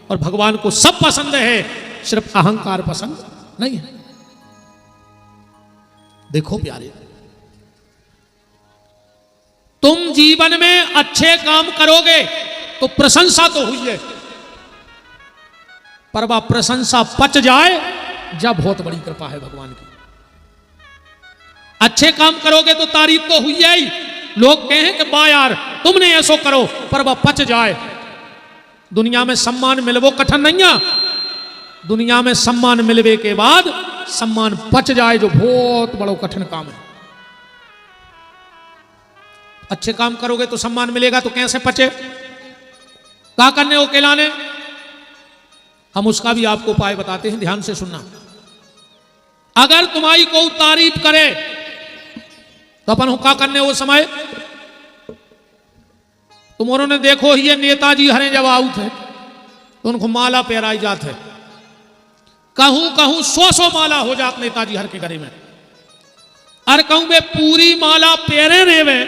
और भगवान को सब पसंद है, सिर्फ अहंकार पसंद नहीं है। देखो प्यारे, तुम जीवन में अच्छे काम करोगे तो प्रशंसा तो हुई है, पर वह प्रशंसा पच जाए जब बहुत बड़ी कृपा है भगवान की। अच्छे काम करोगे तो तारीफ तो हुई है ही, लोग कहें कि बा यार तुमने ऐसो करो, पर वह पच जाए दुनिया में सम्मान मिलवो कठिन नहीं है। दुनिया में सम्मान मिलवे के बाद सम्मान पच जाए जो बहुत बड़ा कठिन काम है। अच्छे काम करोगे तो सम्मान मिलेगा, तो कैसे पचे? क्या करने हो केलाने? हम उसका भी आपको उपाय बताते हैं, ध्यान से सुनना। अगर तुम्हारी को तारीफ करे तो अपन हो क्या करने वो समय? तुमोरों ने देखो ये नेताजी हरे जब आऊ थे तो उनको माला पहराई जात है। कहूं कहूं 100 माला हो जात नेताजी हर के घरे में। और कहूं वे पूरी माला पहरे रेवे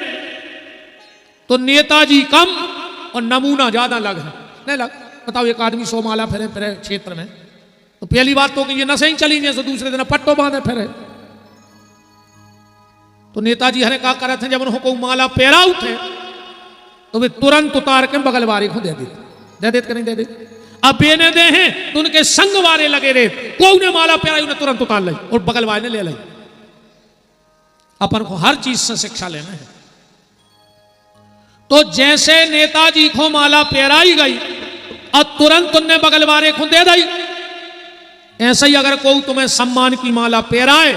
तो नेताजी कम और नमूना ज्यादा लग है। नहीं लग, बताओ एक आदमी 100 माला फेरे फिरे क्षेत्र में, तो पहली बात तो कि ये नशे ही चली जैसे दूसरे दिन पट्टो बांधे फिरे। तो नेताजी हरे का करे थे, जब उनको माला पहराऊ थे तो वे तुरंत उतार के बगल वाले को दे देते कि नहीं दे देते। अब बेने दे हैं तो उनके संग वाले लगे रहे, कोई ने माला पहराई उन्हें तुरंत उतार ली और बगल वाले ने ले ली। अपन को हर चीज से शिक्षा लेना है। तो जैसे नेताजी को माला पहराई गई और तुरंत उन्हें बगल वाले को दे दी, ऐसे ही अगर कोई तुम्हें सम्मान की माला पहराए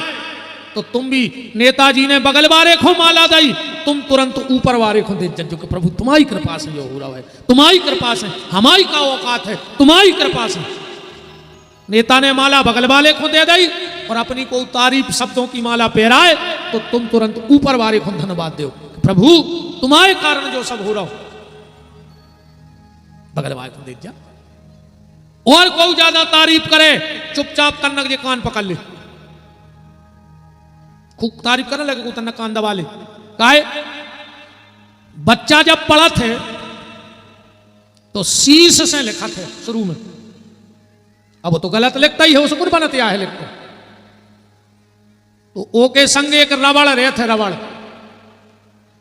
तो तुम भी नेताजी ने बगल वाले को माला दी, तुम तुरंत ऊपर वाले को दे जो कि प्रभु तुम्हारी कृपा से जो हो रहा है, तुम्हारी कृपा से, हमारी का औकात है, तुम्हारी कृपा से। नेता ने माला बगल वाले को दे दी और अपनी को तारीफ शब्दों की माला पहराए तो तुम तुरंत ऊपर वाले को धन्यवाद दो, प्रभु तुम्हारे कारण जो सब हो रहा हो। बगल वाले को दे जा। और कोई ज्यादा तारीफ करे चुपचाप तन्नक जे कान पकड़ ले, खूब तारीफ करने लगे को तन्नक कान दबा ले। काहे? बच्चा जब पढ़ा थे तो शीश से लिखा थे शुरू में, अब वो तो गलत लिखता ही है, उसे कुछ बनत है लिखता। तो ओके संग एक रबड़ रहे थे, रबड़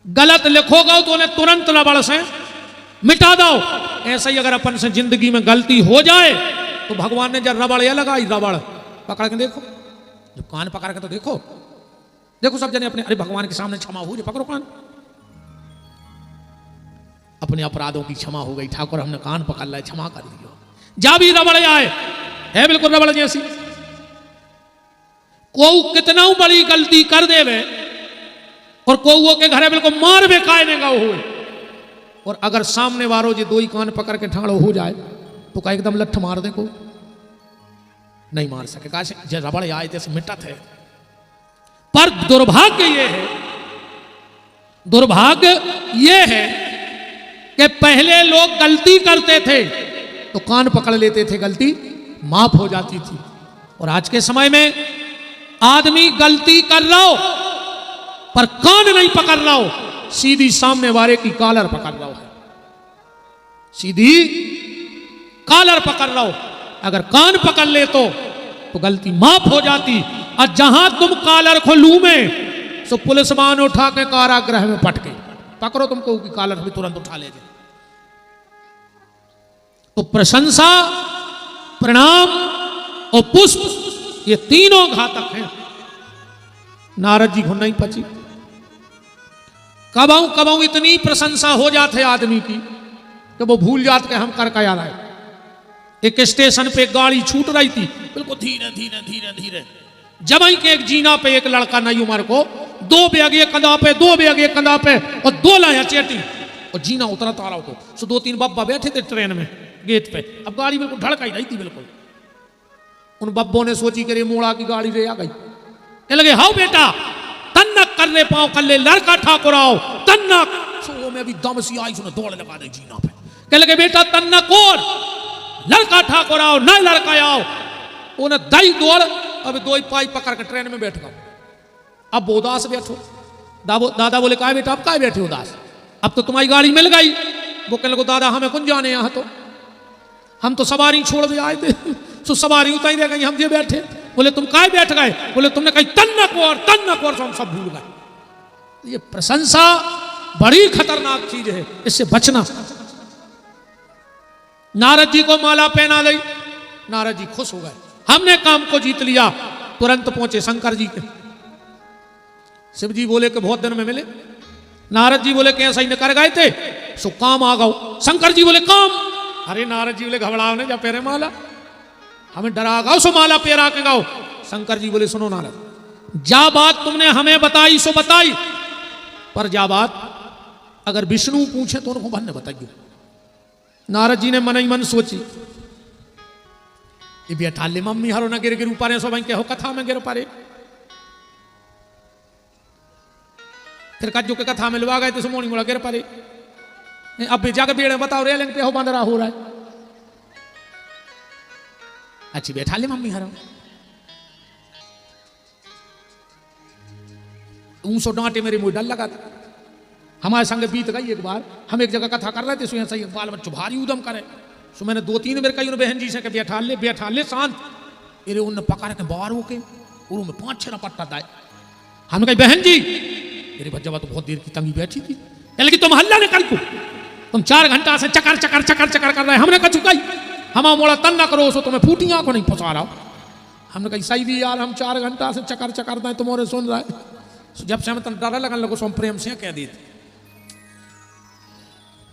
गलत लिखोगे तो उन्हें तुरंत रबड़ से मिटा दो। ऐसा ही अगर अपन से जिंदगी में गलती हो जाए तो भगवान ने जब रबड़ या लगाई, रबड़ पकड़ के देखो, जब कान पकड़ के तो देखो, देखो सब जने अपने, अरे भगवान के सामने क्षमा हो, जो पकड़ो कान, अपने अपराधों की क्षमा हो गई, ठाकुर हमने कान पकड़ लिया, क्षमा कर दियो। जा भी रबड़ आए है बिल्कुल रबड़ जैसी। को कितना बड़ी गलती कर देवे और को के घरे बिल्कुल मार में कायने का हुए, और अगर सामने वालों जो दो ही कान पकड़ के ठाड़ो हो जाए तो का एकदम लठ मार दे, को नहीं मार सके, काश जो रबड़ आए जैसे मिटत है। पर दुर्भाग्य ये है, दुर्भाग्य ये है कि पहले लोग गलती करते थे तो कान पकड़ लेते थे, गलती माफ हो जाती थी। और आज के समय में आदमी गलती कर रहा हो पर कान नहीं पकड़ रहा हो, सीधी सामने वाले की कॉलर पकड़ रहा हो, सीधी कॉलर पकड़ रहा हो। अगर कान पकड़ ले तो गलती माफ हो जाती। और जहां तुम कॉलर को लू में तो पुलिस मान उठा के कारागृह में पटके पकड़ो तुमको की कॉलर भी तुरंत उठा ले जाए। तो प्रशंसा, प्रणाम और पुष्प ये तीनों घातक हैं। नारद जी को नहीं पची। कबाऊ कबाऊ इतनी प्रशंसा हो जाते आदमी की कि वो भूल जाते हम कर क्या रहा है। एक स्टेशन पे गाड़ी छूट रही थी, बिल्कुल धीरे धीरे धीरे धीरे, जब के एक जीना पे एक लड़का नई उम्र को, दो बैग एक कंधा पे, दो बैग एक कंधा पे और दो लाया चेटी, और जीना उतरता आ रहा हो तो 2-3 बब्बा बैठे थे ट्रेन में गेट पे। अब गाड़ी बिल्कुल धड़काई रही थी बिल्कुल। उन बब्बों ने सोची कि मोड़ा की गाड़ी रे आ गई। कह लगे हाउ बेटा तन्नक कर ले, पाँव कर ले, लड़का ठाकुर आओ तन्नक। सो में अभी दम सी आई, सुनो दौड़ लगा दे जीना पे। कह लगे बेटा तन्नक और लड़का ठाकुर आओ, न लड़का आओ। उन्हें दई दौड़, अब 2 पाई पकड़ के ट्रेन में बैठ गए। अब उदास बैठो। दादा बोले कहा बेटा अब क्या बैठे उदास, अब तो तुम्हारी गाड़ी मिल गई। वो कहने लगे दादा हमें कौन जाने यहाँ, तो हम तो सवारी छोड़ दे आए थे, तो सवारी उतारी रह गई, हम ये बैठे। बोले तुम काय बैठ गए, बोले तुमने कही तन्नक और हम सब भूल गए। ये प्रशंसा बड़ी खतरनाक चीज है, इससे बचना। नारद जी को माला पहना दी, नारद जी खुश हो गए, हमने काम को जीत लिया। तुरंत पहुंचे शंकर जी के। शिव जी बोले कि बहुत दिन में मिले। नारद जी बोले कि ऐसा ही न कर गए थे, सो काम आ गओ। शंकर जी बोले काम, अरे नारद जी बोले घबराओ ने जा पेरे माला, हमें डरा गाओ सो माला पेरा के गाओ। शंकर जी बोले सुनो नारद, जा बात तुमने हमें बताई सो बताई, पर जा बात अगर विष्णु पूछे तो उनको भन्ने बताइए। नारद जी ने मन ही मन सोची, ये बैठा ले मम्मी हरो ना गिर गिर ऊपर सो भाई के हो कथा में गिर पारे, फिर कज्जू के कथा में लुआ गए तो मोनी मोड़ा गिर पारे। अब भी जाकर बेड़े बताओ रेलिंग पे हो बंदरा हो रहा है। अच्छी बैठा ले मम्मी हरो, ऊंसो डांटे मेरे मुंह डर लगा था। हमारे संग बीत गई एक बार, हम एक जगह कथा कर रहे थे, सो सही बाल बच्चों भारी उदम करे, सो मैंने 2-3 बार कही बहन जी से के बैठा ले शांत, अरे उनने पकड़ के बाहर होके और में 5-6 पट्टा दाए। हमने कही बहन जी मेरी भज्जा तो बहुत देर की तंगी बैठी थी, लेकिन तुम हल्ला निकल को, तुम 4 घंटा से चकर चकर चकर चकर कर रहे, हमने कहा चुकाई हम मोड़ा तन ना करो सो तुम्हें फूटी आंखों नहीं फंसा रहा। हमने कही सही भी यार, हम 4 घंटा से चकर चकर रहे तुम्हारे सुन रहा है। जब से हमें तन डर लगन लगो सो हम प्रेम से कह देते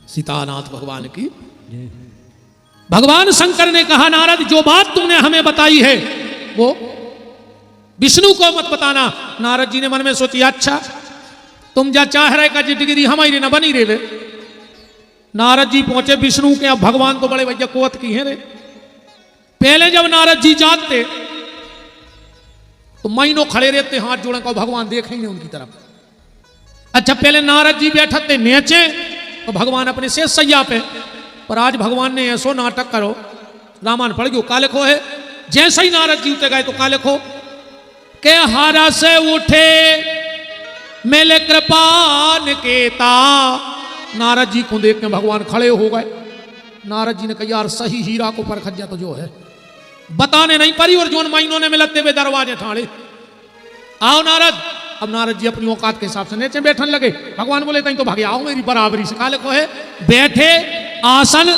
सीतानाथ भगवान की। भगवान शंकर ने कहा नारद जो बात तुमने हमें बताई है वो विष्णु को मत बताना। नारद जी ने मन में सोची अच्छा तुम जा चाह रहे का जी डिग्री हमारी न बनी रे वे। नारद जी पहुंचे विष्णु के, अब भगवान तो बड़े भैया कोत की है रे। पहले जब नारद जी जाते तो महीनों खड़े रहते हाथ जोड़े को, भगवान देखे ही नहीं उनकी तरफ। अच्छा पहले नारद जी बैठते नीचे तो भगवान अपने से सैया पे, पर आज भगवान ने ऐसो नाटक करो, रामायण पढ़ गयो का लिखो है, जैसे ही नारद जी उते गए तो का लिखो के हारा से उठे मेले कृपान केता। नारद जी को देख के भगवान खड़े हो गए। नारद जी ने कहा यार सही हीरा को परखत जा तो जो है बताने नहीं पड़ी, और जोन महीनों ने मिलते हुए दरवाजे ठाड़े। आओ नारद। अब नारद जी अपनी औकात के हिसाब से नीचे बैठने लगे। भगवान बोले तई तो भागे आओ मेरी बराबरी से, काले को है बैठे आसन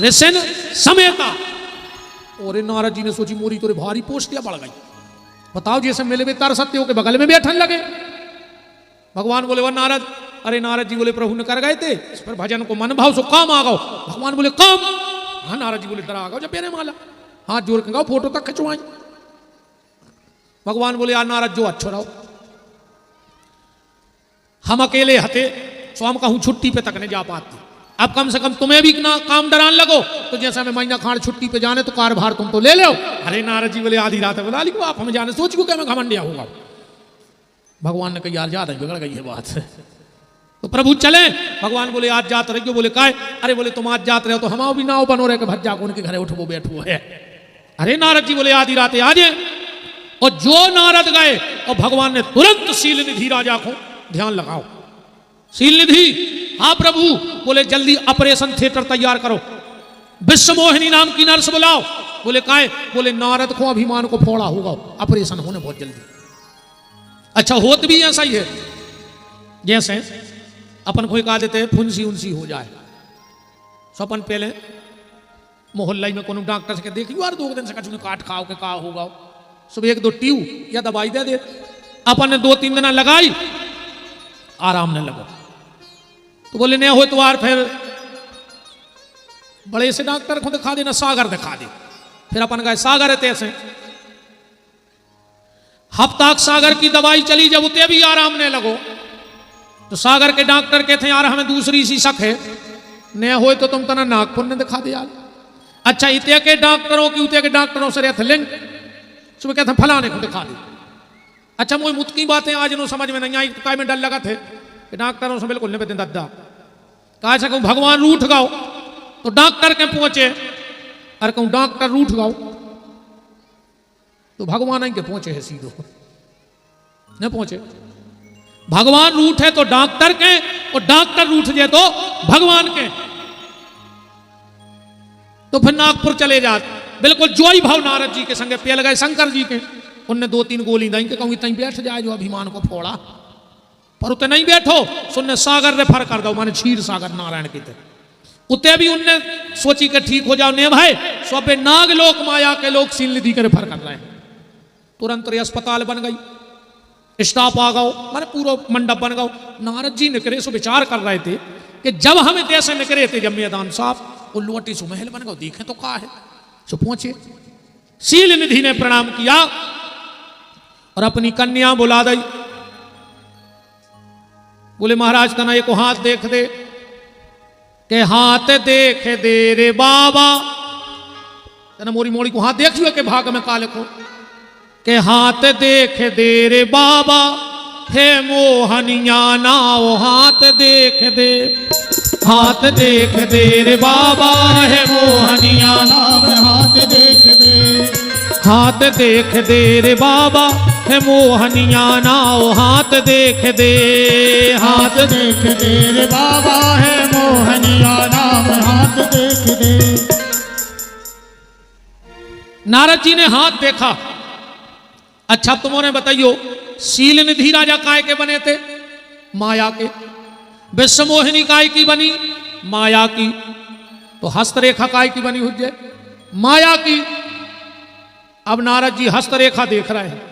रिसन समेता। और नारद जी ने सोची मोरी तोरे भारी पोस्टिया बढ़ गई, बताओ जैसे मिले हुए तर सत्य के बगल में बैठने लगे। भगवान बोले वह नारद, अरे नारद जी बोले प्रभु ने कर गए थे इस पर भजन को मन भाव सो काम आ गओ। भगवान बोले काम, हाँ नारद जी बोले डरा आ गओ जब पेरे माला, हाथ जोड़ के गाओ फोटो तक खिंचवाई। भगवान बोले यार नारद जो अच्छो रहो, हम अकेले हते सो हम कहूं छुट्टी पे तक नहीं जा पाते, अब कम से कम तुम्हें भी ना काम डरान लगो, तो जैसे हमें महीना खाड़ छुट्टी पे जाने तो कारभार तुम तो ले लो। अरे नारद जी बोले आधी रात बुला लिखो आप हमें जाने, सोच को क्या मैं घमंडिया होगा। भगवान ने कहा यार ज्यादा बिगड़ गई है बात, तो प्रभु चले। भगवान बोले आज जात रहियो, बोले काय, अरे बोले तुम आज जात रहे हो तो हम भी नाव बनो रहे भज्जा को उनके घरे उठो बैठो है। अरे नारद जी बोले आधी रात आ जाए, और जो नारद गए और भगवान ने तुरंत शील निधि राजा को ध्यान लगाओ, शील निधि हाँ प्रभु। बोले जल्दी ऑपरेशन थिएटर तैयार करो, विश्व मोहिनी नाम की नर्स बुलाओ। बोले काय, बोले नारद को अभिमान को फोड़ा होगा, ऑपरेशन होने बहुत जल्दी। अच्छा होत भी ऐसा ही है जैसे अपन कोई कहा देते हैं फुंसी उनसी हो जाए, सो अपन पहले मोहल्ला में कोनो डॉक्टर से देख यार 2 दिन से कछु काट खाओ के का होगा, सुबह 1-2 ट्यूब या दवाई दे दे। अपन ने 2-3 दिन लगाई आराम न लगा, तो बोले नहीं हो तो यार फिर बड़े से डॉक्टर को दिखा देना, सागर दिखा दे। फिर अपन गए सागर है तैसे हफ्ता सागर की दवाई चली, जब उते भी आराम नहीं लगो तो सागर के डॉक्टर कहते यार हमें दूसरी सी शक है, न हो तो तुम तना नागपुर ने दिखा दे यार। अच्छा इतने के डॉक्टरों की उते के डॉक्टरों से रहते लिंक, सुबह कहते फलाने को दिखा दे। अच्छा मुझे मुत की बातें आज नो समझ में नहीं आई, तो काय में डर लगा थे कि डॉक्टरों से बिल्कुल नहीं दद्दा कहा से कहूँ भगवान रूठ गाओ तो डॉक्टर के पहुंचे, और कहूँ डॉक्टर रूठ गाओ तो भगवान ही के पहुंचे है सीधो न पहुंचे। भगवान रूठ है तो डॉक्टर के, और डॉक्टर रूठ जाए तो भगवान के, तो फिर नागपुर चले जाते। बिल्कुल जोई भाव नारद जी के संगे पेल गए शंकर जी के, उनने 2-3 गोली दी के कहूँ तहीं बैठ जाए जो अभिमान को फोड़ा, पर उतने नहीं बैठो, सुनने सागर रेफर कर दो, माने क्षीर सागर नारायण की थे उते भी उनने सोची के ठीक हो जाओ ने भाई सब नाग लोक माया के लोग सील निधि के रेफर कर रहे हैं। तुरंत अस्पताल बन गई, स्टाफ आ गओ, माने पूरा मंडप बन गओ। नारद जी निकले सो विचार कर रहे थे कि जब हमें देश निकले थे जब मैदान साहब उल्लुअटी सो महल बन गो, देखे तो का है। सो पहुंचे, शील निधि ने प्रणाम किया और अपनी कन्या बुला दी। बोले महाराज का ना एक हाथ देख दे, के हाथ देख दे रे बाबा, तना मोरी मोरी को हाथ देखियो के भाग में काले को, के हाथ देख दे रे बाबा, हे मोहनिया नाओ हाथ देख दे, हाथ देख दे रे बाबा, हे मोहनिया नाम हाथ देख दे, हाथ देख दे रे बाबा, हे मोहनिया नाओ हाथ देख दे, हाथ देख दे रे बाबा, हे मोहनिया नाम हाथ देख दे। नारद जी ने हाथ देखा। अच्छा तुमने बताइयो, शील निधि राजा काय के बने थे? माया के। विश्वमोहिनी काय की बनी? माया की। तो हस्तरेखा काय की बनी हुज्जे? माया की। अब नारद जी हस्तरेखा देख रहे हैं।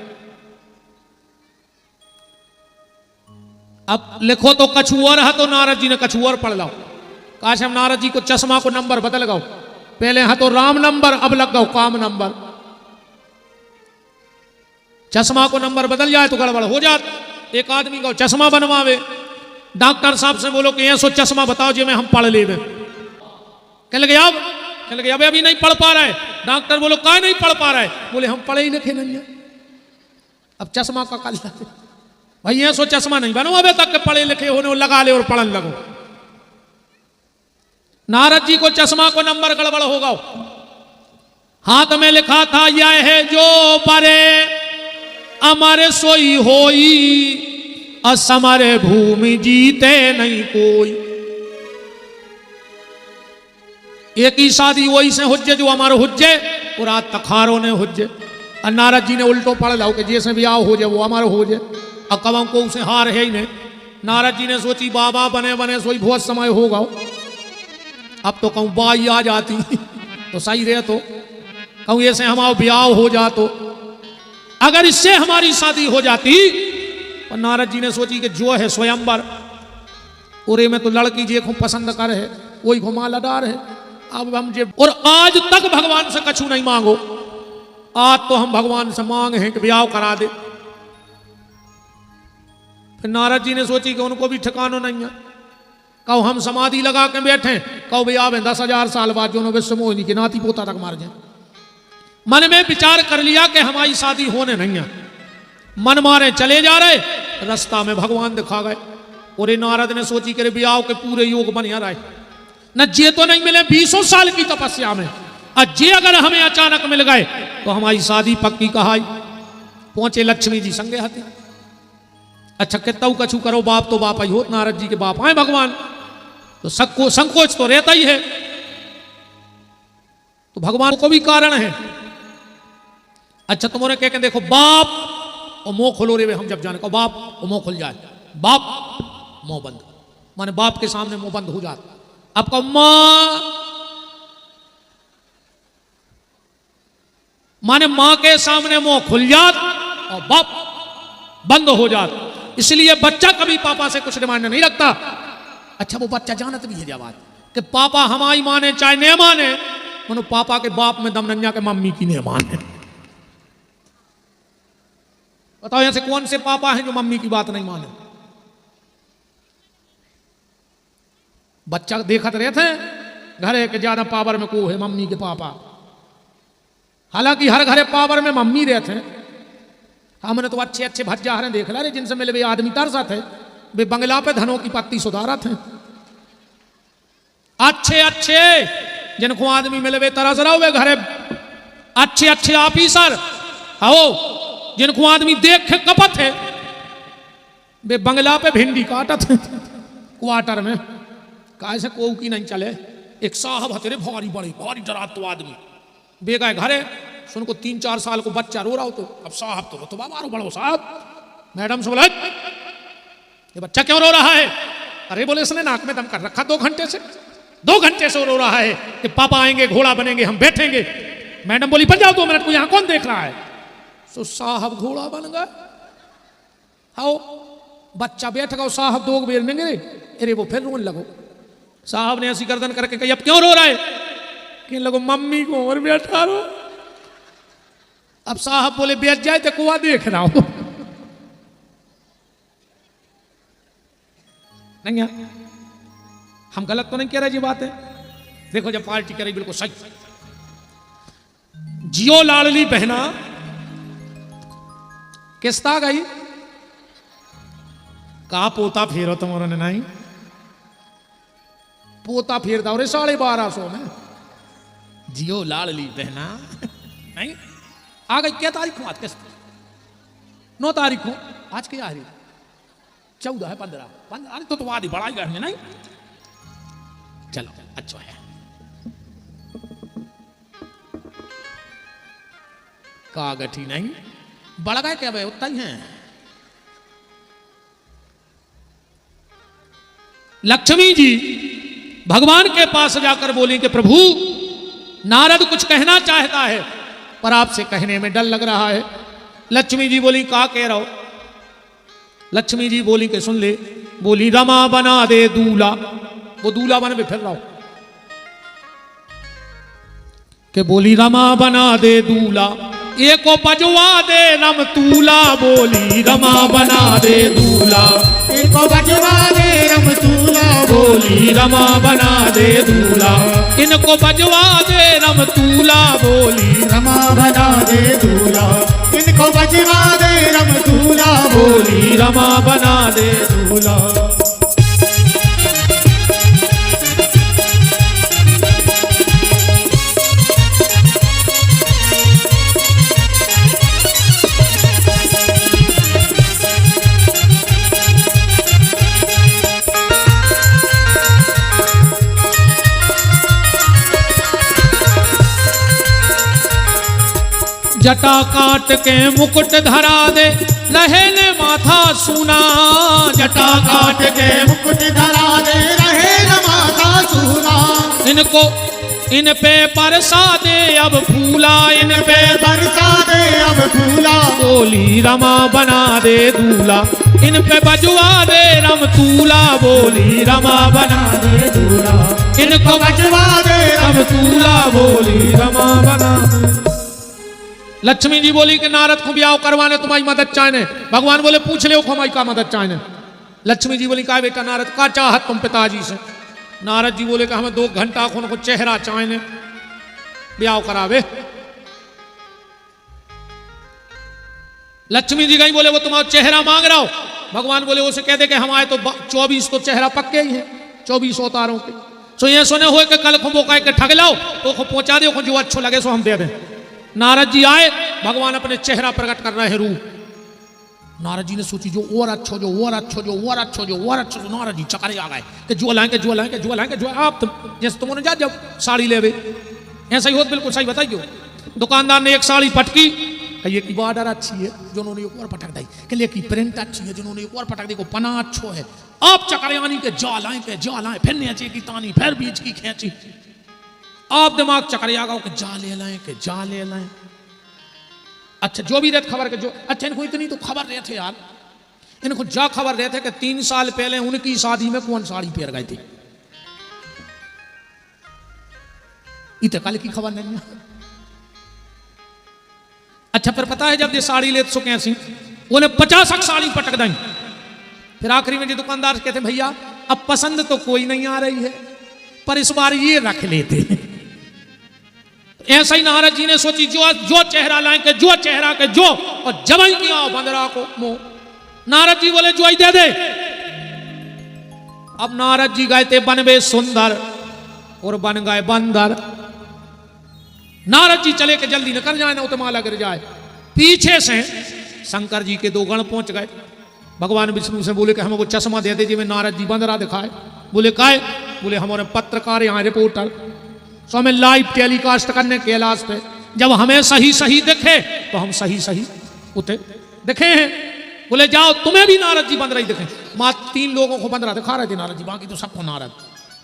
अब लिखो तो कछुअर है, तो नारद जी ने कछुअर पढ़ लो। काश हम नारद जी को चश्मा को नंबर बदल गओ, पहले है तो राम नंबर, अब लग गओ काम नंबर। चश्मा को नंबर बदल जाए तो गड़बड़ हो जात। एक आदमी को चश्मा बनवावे, डॉक्टर साहब से बोलो कि ऐसो चश्मा बताओ जो मैं हम पढ़ लेवे। कहने लगे अब अभी नहीं पढ़ पा रहा है। डॉक्टर बोलो काय नहीं पढ़ पा रहा है? बोले हम पढ़े ही लिखे नहीं है। अब चश्मा का कल भाई ऐसो चश्मा नहीं बनो अबे तक के पढ़े लिखे होने लगा ले और पढ़ने लगो। नारद जी को चश्मा को नंबर गड़बड़ होगा। हाथ में लिखा था यह है जो परे अमर सोई होई, असमर भूमि जीते नहीं कोई। एक ही शादी वही से हुज्जे जो हमारे हुज्जे और आज तखारों ने हुज्जे। और नारद जी ने उल्टो पढ़ लाओ कि जैसे भी आओ हो जाए वो हमारे हो जाए। अब कब को उसे हार है ही नहीं। नारद जी ने सोची बाबा बने बने सोई बहुत समय होगा। अब तो कहूँ बाई आ जाती तो सही रहे, तो कहूँ ऐसे हमारा ब्याह हो जा, तो अगर इससे हमारी शादी हो जाती। और नारद जी ने सोची कि जो है स्वयंवर उरे में तो लड़की जे को पसंद कर है वही को माला डार है। अब हम जे और आज तक भगवान से कछु नहीं मांगो, आज तो हम भगवान से मांग हैं कि ब्याह करा दे। फिर नारद जी ने सोची कि उनको भी ठिकाना नहीं है। कहो हम समाधि लगा के बैठे, कहो भाई आवे 10,000 साल बाद जो विश्वमोहिनी के नाती पोता तक मार जाए। मन में विचार कर लिया कि हमारी शादी होने नहीं है। मन मारे चले जा रहे, रास्ता में भगवान दिखा गए। और नारद ने सोची कि ब्याह के पूरे योग बन रहे न, जे तो नहीं मिले 20 साल की तपस्या में, और जे अगर हमें अचानक मिल गए तो हमारी शादी पक्की कहाई। पहुंचे लक्ष्मी जी संगे हाथी। अच्छा कितना कछु करो बाप तो बाप ही हो। नारद जी के बाप आए भगवान, तो सबको संकोच तो रहता ही है। तो भगवान को भी कारण है। अच्छा तुम्हारे कह के देखो बाप और मुंह खोलो रे, हम जब जाने को बाप और मुंह खुल जाए, बाप मुंह बंद, माने बाप के सामने मुंह बंद हो जाता। अब कहो मां, माने मां के सामने मुंह खुल जात और बाप बंद हो जात। इसलिए बच्चा कभी पापा से कुछ डिमांड नहीं रखता। अच्छा वो बच्चा जानत भी है जवाब कि पापा हमारी माने चाहे नहीं माने, मनो पापा के बाप में दम नन्या के मम्मी की नहीं माने। बताओ यहां से कौन से पापा हैं जो मम्मी की बात नहीं माने? बच्चा देखत रहते हैं घरे के ज्यादा पावर में को है मम्मी के पापा। हालांकि हर घरे पावर में मम्मी रहते हैं। हमने तो अच्छे अच्छे भज्जा हरे देख ला रे जिनसे मिले वे आदमी तरसा थे, वे बंगला पे धनों की पत्ती सुधारा थे। अच्छे अच्छे जिनको आदमी मिले वे तरस रहा वे घरे अच्छे अच्छे ऑफिसर आओ जिनको आदमी देख के कपत है, वे बंगला पे भिंडी काटत है क्वार्टर में। कैसे को की नहीं चले। एक साहब हतेरे भारी बड़े भारी डरा तो आदमी बेगा घरे सुन को 3-4 साल को बच्चा रो रहा हो। तो अब साहब तो मारो बड़ो साहब। मैडम से बोला ये बच्चा क्यों रो रहा है? अरे बोले इसने नाक में दम कर रखा 2 घंटे से। 2 घंटे से रो रहा है कि पापा आएंगे घोड़ा बनेंगे हम बैठेंगे। मैडम बोली बन जाओ 2 मिनट को, यहां कौन देख रहा है? तो साहब घोड़ा बन गए। आओ बच्चा बैठ गया, साहब 2 बेर में गिरे। अरे वो फिर रोने लगो। साहब ने ऐसी गर्दन करके कही अब क्यों रो रहा है? कि लोगों मम्मी को और बैठा रो। अब साहब बोले बैठ जाए तो कुआ देख रहा हूं। नहीं यार, हम गलत तो नहीं कह रहे जी बात है। देखो जब पार्टी कह रही बिल्कुल सही। जियो लाडली बहना किस्ता गई का पोता फेरो तुम्हारे ने नहीं पोता फेरता हो 1250 में। जियो लाडली बहना नहीं आ गई। क्या तारीख को आज किस्त? 9 तारीख को। आज क्या आ रही? 14 है 15 अरे तो आदि बढ़ाई गए नहीं। चलो अच्छा है। कागठी नहीं बढ़ गए क्या भाई? उतना ही है। लक्ष्मी जी भगवान के पास जाकर बोली कि प्रभु नारद कुछ कहना चाहता है पर आपसे कहने में डर लग रहा है। लक्ष्मी जी बोली का कह रहा हो? लक्ष्मी जी बोली कि सुन ले। बोली रमा बना दे दूल्हा। वो दूल्हा बन में फिर रहा हो कि बोली रमा बना दे दूल्हा एको बजवा दे रम तूला। बोली रमा बना दे दूल्हा एको बजवा दे रम तूला। बोली रमा बना दे दूल्हा इनको बजवा दे रम तूला। बोली रमा बना दे दूल्हा इनको बजवा दे रम तूला। बोली रमा बना दे दूल्हा। जटा काट के मुकुट धरा दे रहे ने माथा सुना। जटा काट के मुकुट धरा दे रहे न माथा सुना। इनको इन पे बरसा दे अब फूला। इन पे बरसा दे अब फूला। बोली रमा बना दे दूल्हा इन पे बजवा दे रम तूला। बोली रमा बना दे दूल्हा इनको बजवा दे रम तूला। बोली रमा बना दे। लक्ष्मी जी बोली कि नारद को ब्याह करवाने तुम्हारी मदद चाहने। भगवान बोले पूछ ले हमारी का मदद चाहने। लक्ष्मी जी बोली का बेटा नारद का चाहत तुम पिताजी से? नारद जी बोले कि हमें 2 घंटा को चेहरा चाहने ब्याह करावे। लक्ष्मी जी गई बोले वो तुम्हारा चेहरा मांग रहा हो। भगवान बोले उसे कह दे कि हम आए तो 24 तो चेहरा पक्के ही है 24 अवतारों के। सो ये सुने हुए कि कल को बोका के ठग लाओ तो पहुंचा दो जो अच्छो लगे सो हम दे दें। नारद जी आए भगवान अपने चेहरा प्रकट कर रहे हैं रूप। नारद जी ने सोची जो और अच्छो जो और अच्छो जो और अच्छो जो और अच्छो। नारद जी चकरे आ गए कि जो लाएंगे जो लाएंगे जो लाएंगे जो आप जैसे तुमने जा जब साड़ी ले ऐसा ही हो बिल्कुल सही बताइए। दुकानदार ने एक साड़ी पटकी ये की बॉर्डर अच्छी है जिन्होंने एक और पटक दी कि ये की प्रिंट अच्छी है जिन्होंने एक और पटक दी को पना अच्छो है। आप चकरे आनी के जा लाए फिर नीचे की तानी फिर बीच की खेची। आप दिमाग चकरे आ गए कि जा ले लाएं। अच्छा जो भी रहते खबर के जो अच्छा इनको इतनी तो खबर रहे थे यार। इनको जा खबर रहे थे कि 3 साल पहले उनकी शादी में कौन साड़ी पहन गई थी। इतने कल की खबर नहीं है। अच्छा फिर पता है जब ये साड़ी ले सो कैसी उन्हें 50 साड़ी पटक दी। फिर आखिरी में जो दुकानदार कहते भैया अब पसंद तो कोई नहीं आ रही है पर इस बार ये रख लेते हैं। ऐसा ही नारद जी ने सोची जो चेहरा लाएंगे जो चेहरा के जो और जवाई किया बंदरा को मुंह। नारद जी बोले जो दे दे। अब नारद जी गए थे बनवे सुंदर और बन गए बंदर। नारद जी चले के जल्दी निकल जाए ना तो माला गिर जाए। पीछे से शंकर जी के 2 गण पहुंच गए। भगवान विष्णु से बोले कि हमको चश्मा दे दे जी में नारद जी बंदरा दिखाए। बोले काहे? बोले हमारे पत्रकार यहाँ रिपोर्टर सो हमें लाइव टेलीकास्ट करने के वास्ते जब हमें सही दिखे तो हम सही उठे दिखे हैं। बोले जाओ तुम्हें भी नारद जी बंदरा ही दिखे। मात्र 3 लोगों को बंदरा दिखा रहे थे नारद जी बाकी तो सबको नारद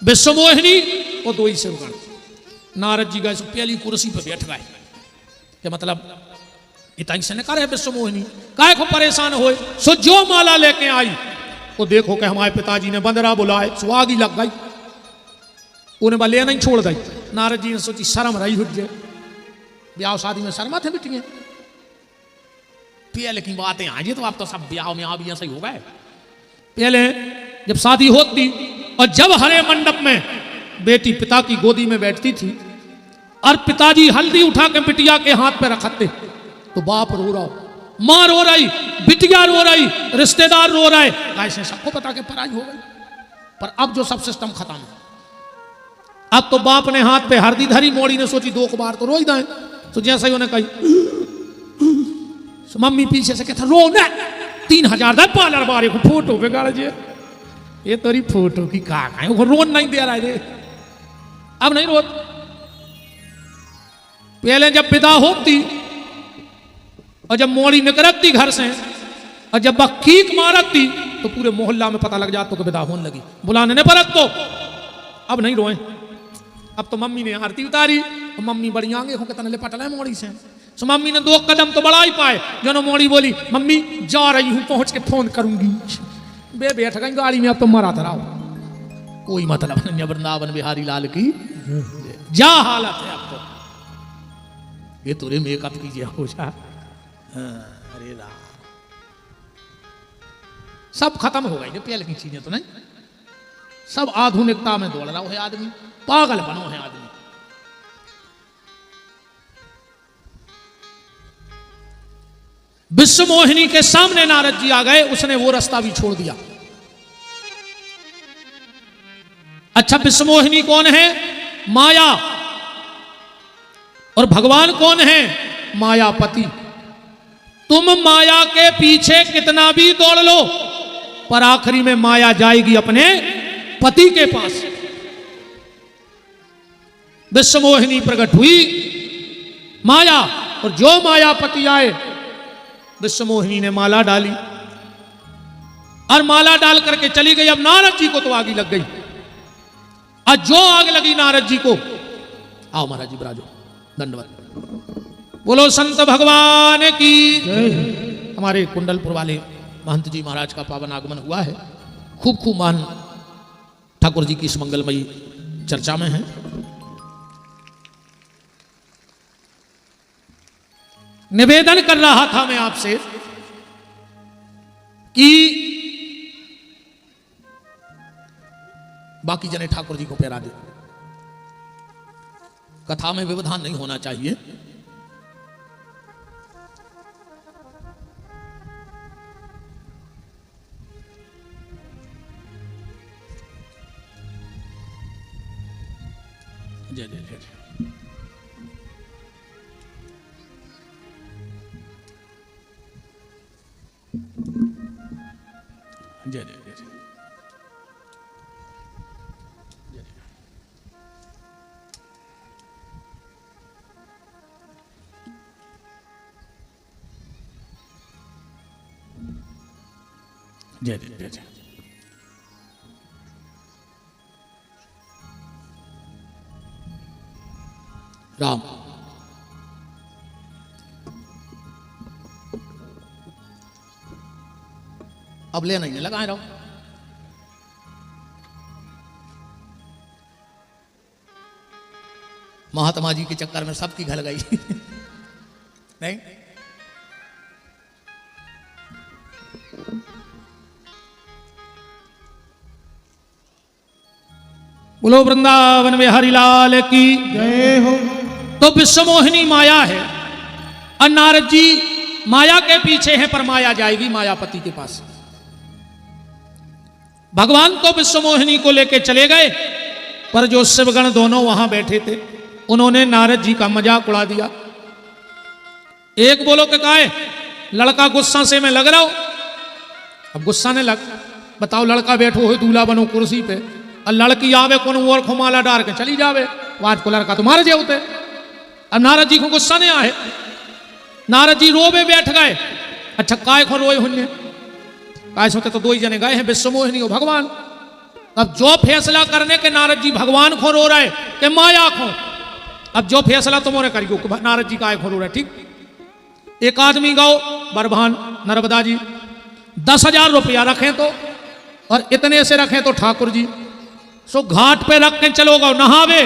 विश्वमोहिनी और 2 ही सेवगण। नारद जी गए पहली कुर्सी पर बैठ गए कि मतलब इतना से निकाले विश्वमोहिनी काय को परेशान हुए। सो जो माला लेके आई वो देखो कि हमारे पिताजी ने बंदरा बुलाए। सुहागी लग गई उन्हें बले नहीं छोड़ दी। नारद जी ने सोची शर्म रही हुट जे ब्याह शादी में शर्मा थे बिटियां पहले की बातें आज तो आप तो सब ब्याह में आप सही हो गए। पहले जब शादी होती और जब हरे मंडप में बेटी पिता की गोदी में बैठती थी और पिताजी हल्दी उठा के बिटिया के हाथ पे रखते तो बाप रो रहा, माँ रो रही, बिटिया रो रही, रिश्तेदार रो रहे, ऐसे सबको पता के पराई हो गई। पर अब जो सब सिस्टम खत्म है, अब तो बाप ने हाथ पे हल्दी धरी, मोड़ी ने सोची 2 बार तो रो ही दें। तो जैसे ही उन्हें कही तो मम्मी पीछे से कहता रो ना 3000 दे पार्लर बारे को फोटो बिगाड़ जे ये तेरी फोटो की का वो रोन नहीं दे रहा है। अब नहीं रोत। पहले जब विदा होती और जब मोड़ी निकलती घर से और जब बकीक मारती तो पूरे मोहल्ला में पता लग जाता कि विदा होने लगी, बुलाने ने परत तो अब नहीं रोए। अब तो मम्मी ने आरती उतारी और मम्मी बड़ी आगे हो के पटल है मोड़ी से। तो मम्मी ने 2 कदम तो बढ़ा ही पाए जो मोड़ी बोली मम्मी जा रही हूं पहुंच के फोन करूंगी। बे बैठ गई गाड़ी में, अब तो मरा था कोई मतलब नहीं। वृंदावन बिहारी लाल की जा हालत है अब तो। ये तुरे मेकअप कीजिए हो जा। अरे राम सब खत्म हो गई पहले की चीजें तो नहीं, सब आधुनिकता में दौड़ रहा है आदमी, पागल बनो है आदमी। विश्व मोहिनी के सामने नारद जी आ गए, उसने वो रास्ता भी छोड़ दिया। अच्छा विश्व मोहिनी कौन है? माया। और भगवान कौन है? मायापति। तुम माया के पीछे कितना भी दौड़ लो पर आखिरी में माया जाएगी अपने पति के पास। विश्व मोहिनी प्रकट हुई माया, और जो मायापति आए विश्व मोहिनी ने माला डाली और माला डाल करके चली गई। अब नारद जी को तो आग लग गई, और जो आग लगी नारद जी को, आओ महाराज जी बराजो, दंडवत। बोलो संत भगवान की। हमारे कुंडलपुर वाले महंत जी महाराज का पावन आगमन हुआ है। खूब खूब मान ठाकुर जी की इस मंगलमयी चर्चा में है। निवेदन कर रहा था मैं आपसे कि बाकी जने ठाकुर जी को प्यारा दे, कथा में व्यवधान नहीं होना चाहिए। जय जय जय जय जय जय जय जय जय जय। राम अब ले नहीं लगाए रहो। महात्मा जी के चक्कर में सबकी घल गई नहीं। बोलो वृंदावन बिहारी लाल की जय हो। तो विश्व मोहिनी माया है और नारद जी माया के पीछे हैं, पर माया जाएगी मायापति के पास। भगवान तो विश्व मोहिनी को लेकर चले गए, पर जो शिवगण दोनों वहां बैठे थे उन्होंने नारद जी का मजाक उड़ा दिया। एक बोलो कि काहे लड़का गुस्सा से मैं लग रहा हूं। अब गुस्सा ने लग, बताओ लड़का बैठो हो दूल्हा बनो कुर्सी पे और लड़की आवे कौन और खुमाला डार के चली जावे, आज को लड़का तुम्हारे जे होते। अब नारद जी को गुस्सा नहीं आए, नारद जी रोवे बैठ गए। अच्छा काय खो रोए हुन्ने, काय सोते तो 2 ही जने गए हैं, विश्व मोहिनी और भगवान। अब जो फैसला करने के नारद जी भगवान खो रो रहे कि माया खो, अब जो फैसला तुमने करियो नारद जी काय खो रो रहे। ठीक एक आदमी गाओ बरभान नर्मदा जी 10,000 रुपया रखें तो, और इतने से रखें तो ठाकुर जी सो घाट पे रख के चलोगे, नहावे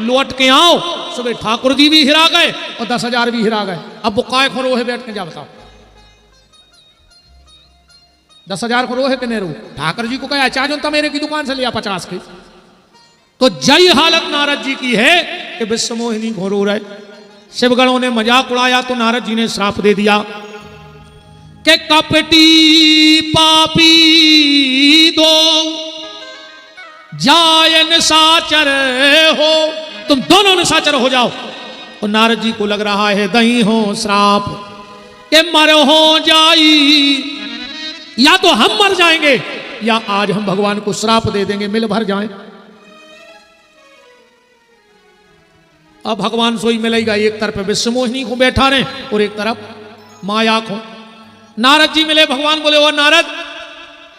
लौट के आओ, सुबह ठाकुर जी भी हिरा गए और 10,000 भी हिरा गए। अब वो काय खो रोहे बैठ के जा बताओ, 10,000 को रोहे के नहीं रो, ठाकुर जी को कहा चार्ज तो मेरे की दुकान से लिया 50 की। तो जय हालत नारद जी की है कि विश्व मोहिनी घोरो रहे। शिवगणों ने मजाक उड़ाया तो नारद जी ने श्राप दे दिया कि कपटी पापी दो जाय निशाचर हो, तुम दोनों निशाचर हो जाओ। और नारद जी को लग रहा है दही हो श्राप के मर हो जाई, या तो हम मर जाएंगे या आज हम भगवान को श्राप दे देंगे, मिल भर जाएं। अब भगवान सोई मिलेगा, एक तरफ विश्व मोहिनी को बैठा रहे और एक तरफ माया को। नारद जी मिले, भगवान बोले ओ नारद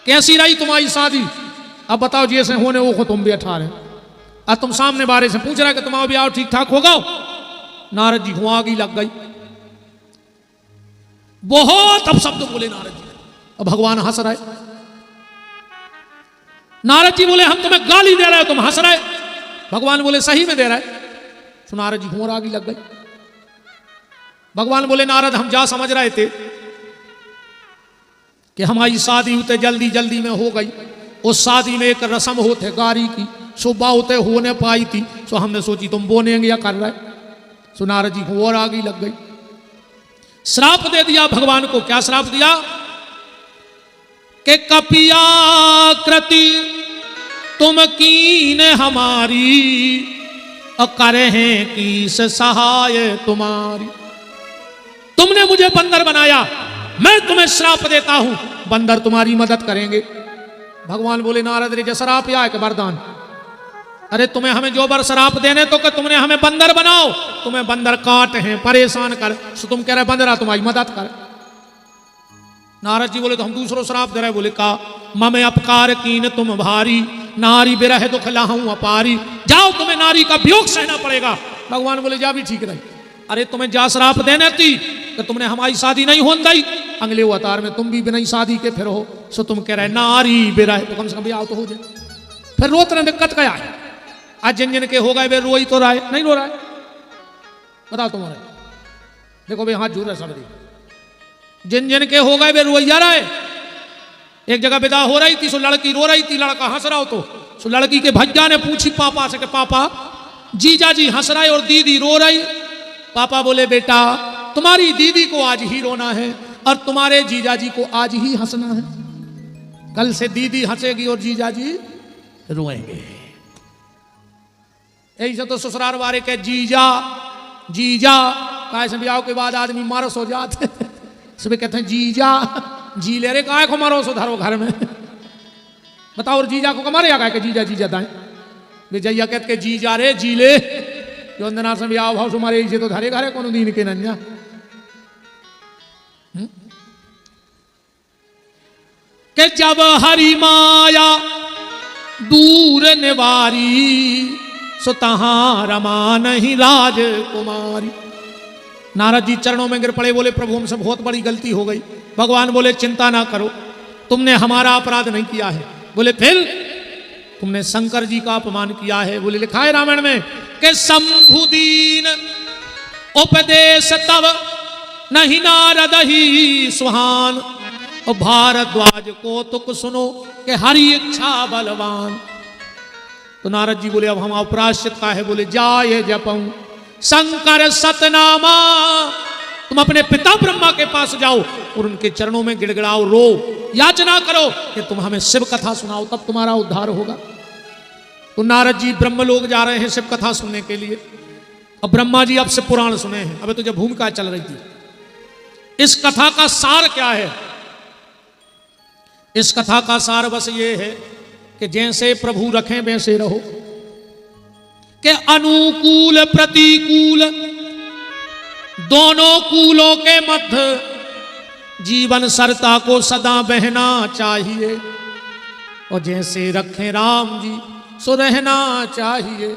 कैसी रही तुम्हारी शादी, अब बताओ जैसे होने वो को तुम बैठा रहे, अब तुम सामने बारे से पूछ रहे कि तुम्हारा ब्याह ठीक ठाक होगा। नारद जी को आग ही लग गई, बहुत अपशब्द बोले नारद जी। अब भगवान हंस रहे, नारद जी बोले हम तुम्हें गाली दे रहे हो, तुम हंस रहे। भगवान बोले सही में दे रहे। तो नारद जी को और आग ही लग गई। भगवान बोले नारद हम जा समझ रहे थे कि हमारी शादी होते जल्दी जल्दी में हो गई, उस शादी में एक रस्म होते गारी की, सुबह होते होने पाई थी, सो हमने सोची तुम बोनेंगे या कर रहे। सो नारद जी को और आग ही लग गई। श्राप दे दिया भगवान को। क्या श्राप दिया कि कपियाकृति तुम कीन हमारी, और करे हैं किस सहाय तुम्हारी। तुमने मुझे बंदर बनाया, मैं तुम्हें श्राप देता हूं, बंदर तुम्हारी मदद करेंगे। भगवान बोले नारद रे श्राप या है वरदान, अरे तुम्हें हमें जो बर श्राप देने तो कि तुमने हमें बंदर बनाओ, तुम्हें बंदर काट हैं परेशान कर, सो तुम कह रहे बंदरा तुम्हारी मदद कर। नारद जी बोले तो हम दूसरों श्राप दे रहे। बोले का ममे अपकार कीन तुम भारी, नारी बिरह दुख लाहूं अपारी, जाओ तुम्हें नारी का वियोग सहना पड़ेगा। भगवान बोले जा भी ठीक रही, अरे तुम्हें जा श्राप देने थी कि तुमने हमारी शादी नहीं होने दी, अगले अवतार में तुम भी बिना शादी के फिर हो, सो तुम कह रहे नारी बिरह, तो कम से कम ब्याह तो हो जाए। फिर रोत रहे, दिक्कत क्या है? आज जिन जिन के हो गए वे रोई तो रहा है, नहीं रो रहा है? बताओ तुम्हारे, देखो भाई हाथ जोड़ रहे सब, जिन जिन के हो गए वे रोई जा रहा है। एक जगह विदा हो रही थी, सो लड़की रो रही थी, लड़का हंस रहा हो, तो सो लड़की के भैया ने पूछी पापा से कि पापा जीजा जी हंस रहे और दीदी रो रही। पापा बोले बेटा तुम्हारी दीदी को आज ही रोना है और तुम्हारे जीजा जी को आज ही हंसना है, कल से दीदी हंसेगी और जीजा जी रोएंगे। यही से तो ससुराल वाले के जीजा जीजा कैसे ब्याह के बाद आदमी मारस हो जाते, सुबह कहते हैं जीजा जी ले रे काय को मारो सो धरो घर में। बताओ और जीजा को कमारे आ के जीजा जीजा दाएं वे जैया कहते के जीजा रे जी ले जो अंदना से ब्याह भाव तुम्हारे से तो धरे घरे कोनो दिन के नन्या। के जब हरि माया दूर निवारी, सो तहां रमा नहीं राजकुमारी। नारद जी चरणों में गिर पड़े, बोले प्रभु हमसे बहुत बड़ी गलती हो गई। भगवान बोले चिंता ना करो, तुमने हमारा अपराध नहीं किया है। बोले फिर तुमने शंकर जी का अपमान किया है। बोले लिखा है रामायण में कि शंभुदीन उपदेश तब नहीं नारद ही सुहान, और भारद्वाज को तुक सुनो कि हरि इच्छा बलवान। तो नारद जी बोले अब हम अपराश्चित का है। बोले जाए जपऊं शंकर सतनामा, तुम अपने पिता ब्रह्मा के पास जाओ और उनके चरणों में गिड़गिड़ाओ, रो, याचना करो कि तुम हमें शिव कथा सुनाओ, तब तुम्हारा उद्धार होगा। तो नारद जी ब्रह्मलोक जा रहे हैं शिव कथा सुनने के लिए। अब ब्रह्मा जी अब से पुराण सुने हैं, अभी तो जब भूमिका चल रही थी। इस कथा का सार क्या है? इस कथा का सार बस ये है कि जैसे प्रभु रखें वैसे रहो, कि अनुकूल प्रतिकूल दोनों कूलों के मध्य जीवन सरता को सदा बहना चाहिए, और जैसे रखें राम जी सो रहना चाहिए।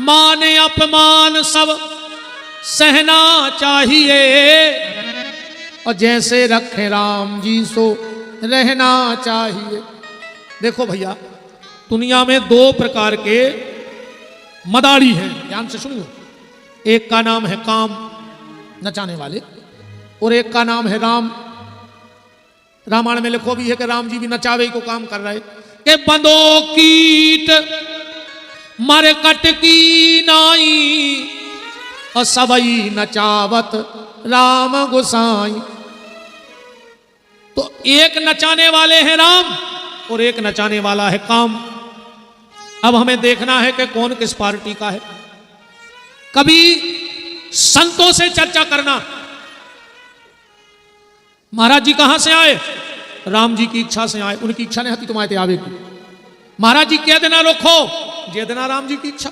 मान अपमान सब सहना चाहिए, और जैसे रखें राम जी सो रहना चाहिए। देखो भैया दुनिया में दो प्रकार के मदारी हैं, ध्यान से सुनियो। एक का नाम है काम, नचाने वाले, और एक का नाम है राम। रामायण में लिखो भी है कि राम जी भी नचावे को काम कर रहे कि बंदो कीट मर कट की नाई और सबई नचावत राम गोसाई। तो एक नचाने वाले हैं राम और एक नचाने वाला है काम। अब हमें देखना है कि कौन किस पार्टी का है। कभी संतों से चर्चा करना, महाराज जी कहां से आए, राम जी की इच्छा से आए, उनकी इच्छा नहीं हती तुम्हारे आवे की। महाराज जी कह देना रखो, जे देना राम जी की इच्छा।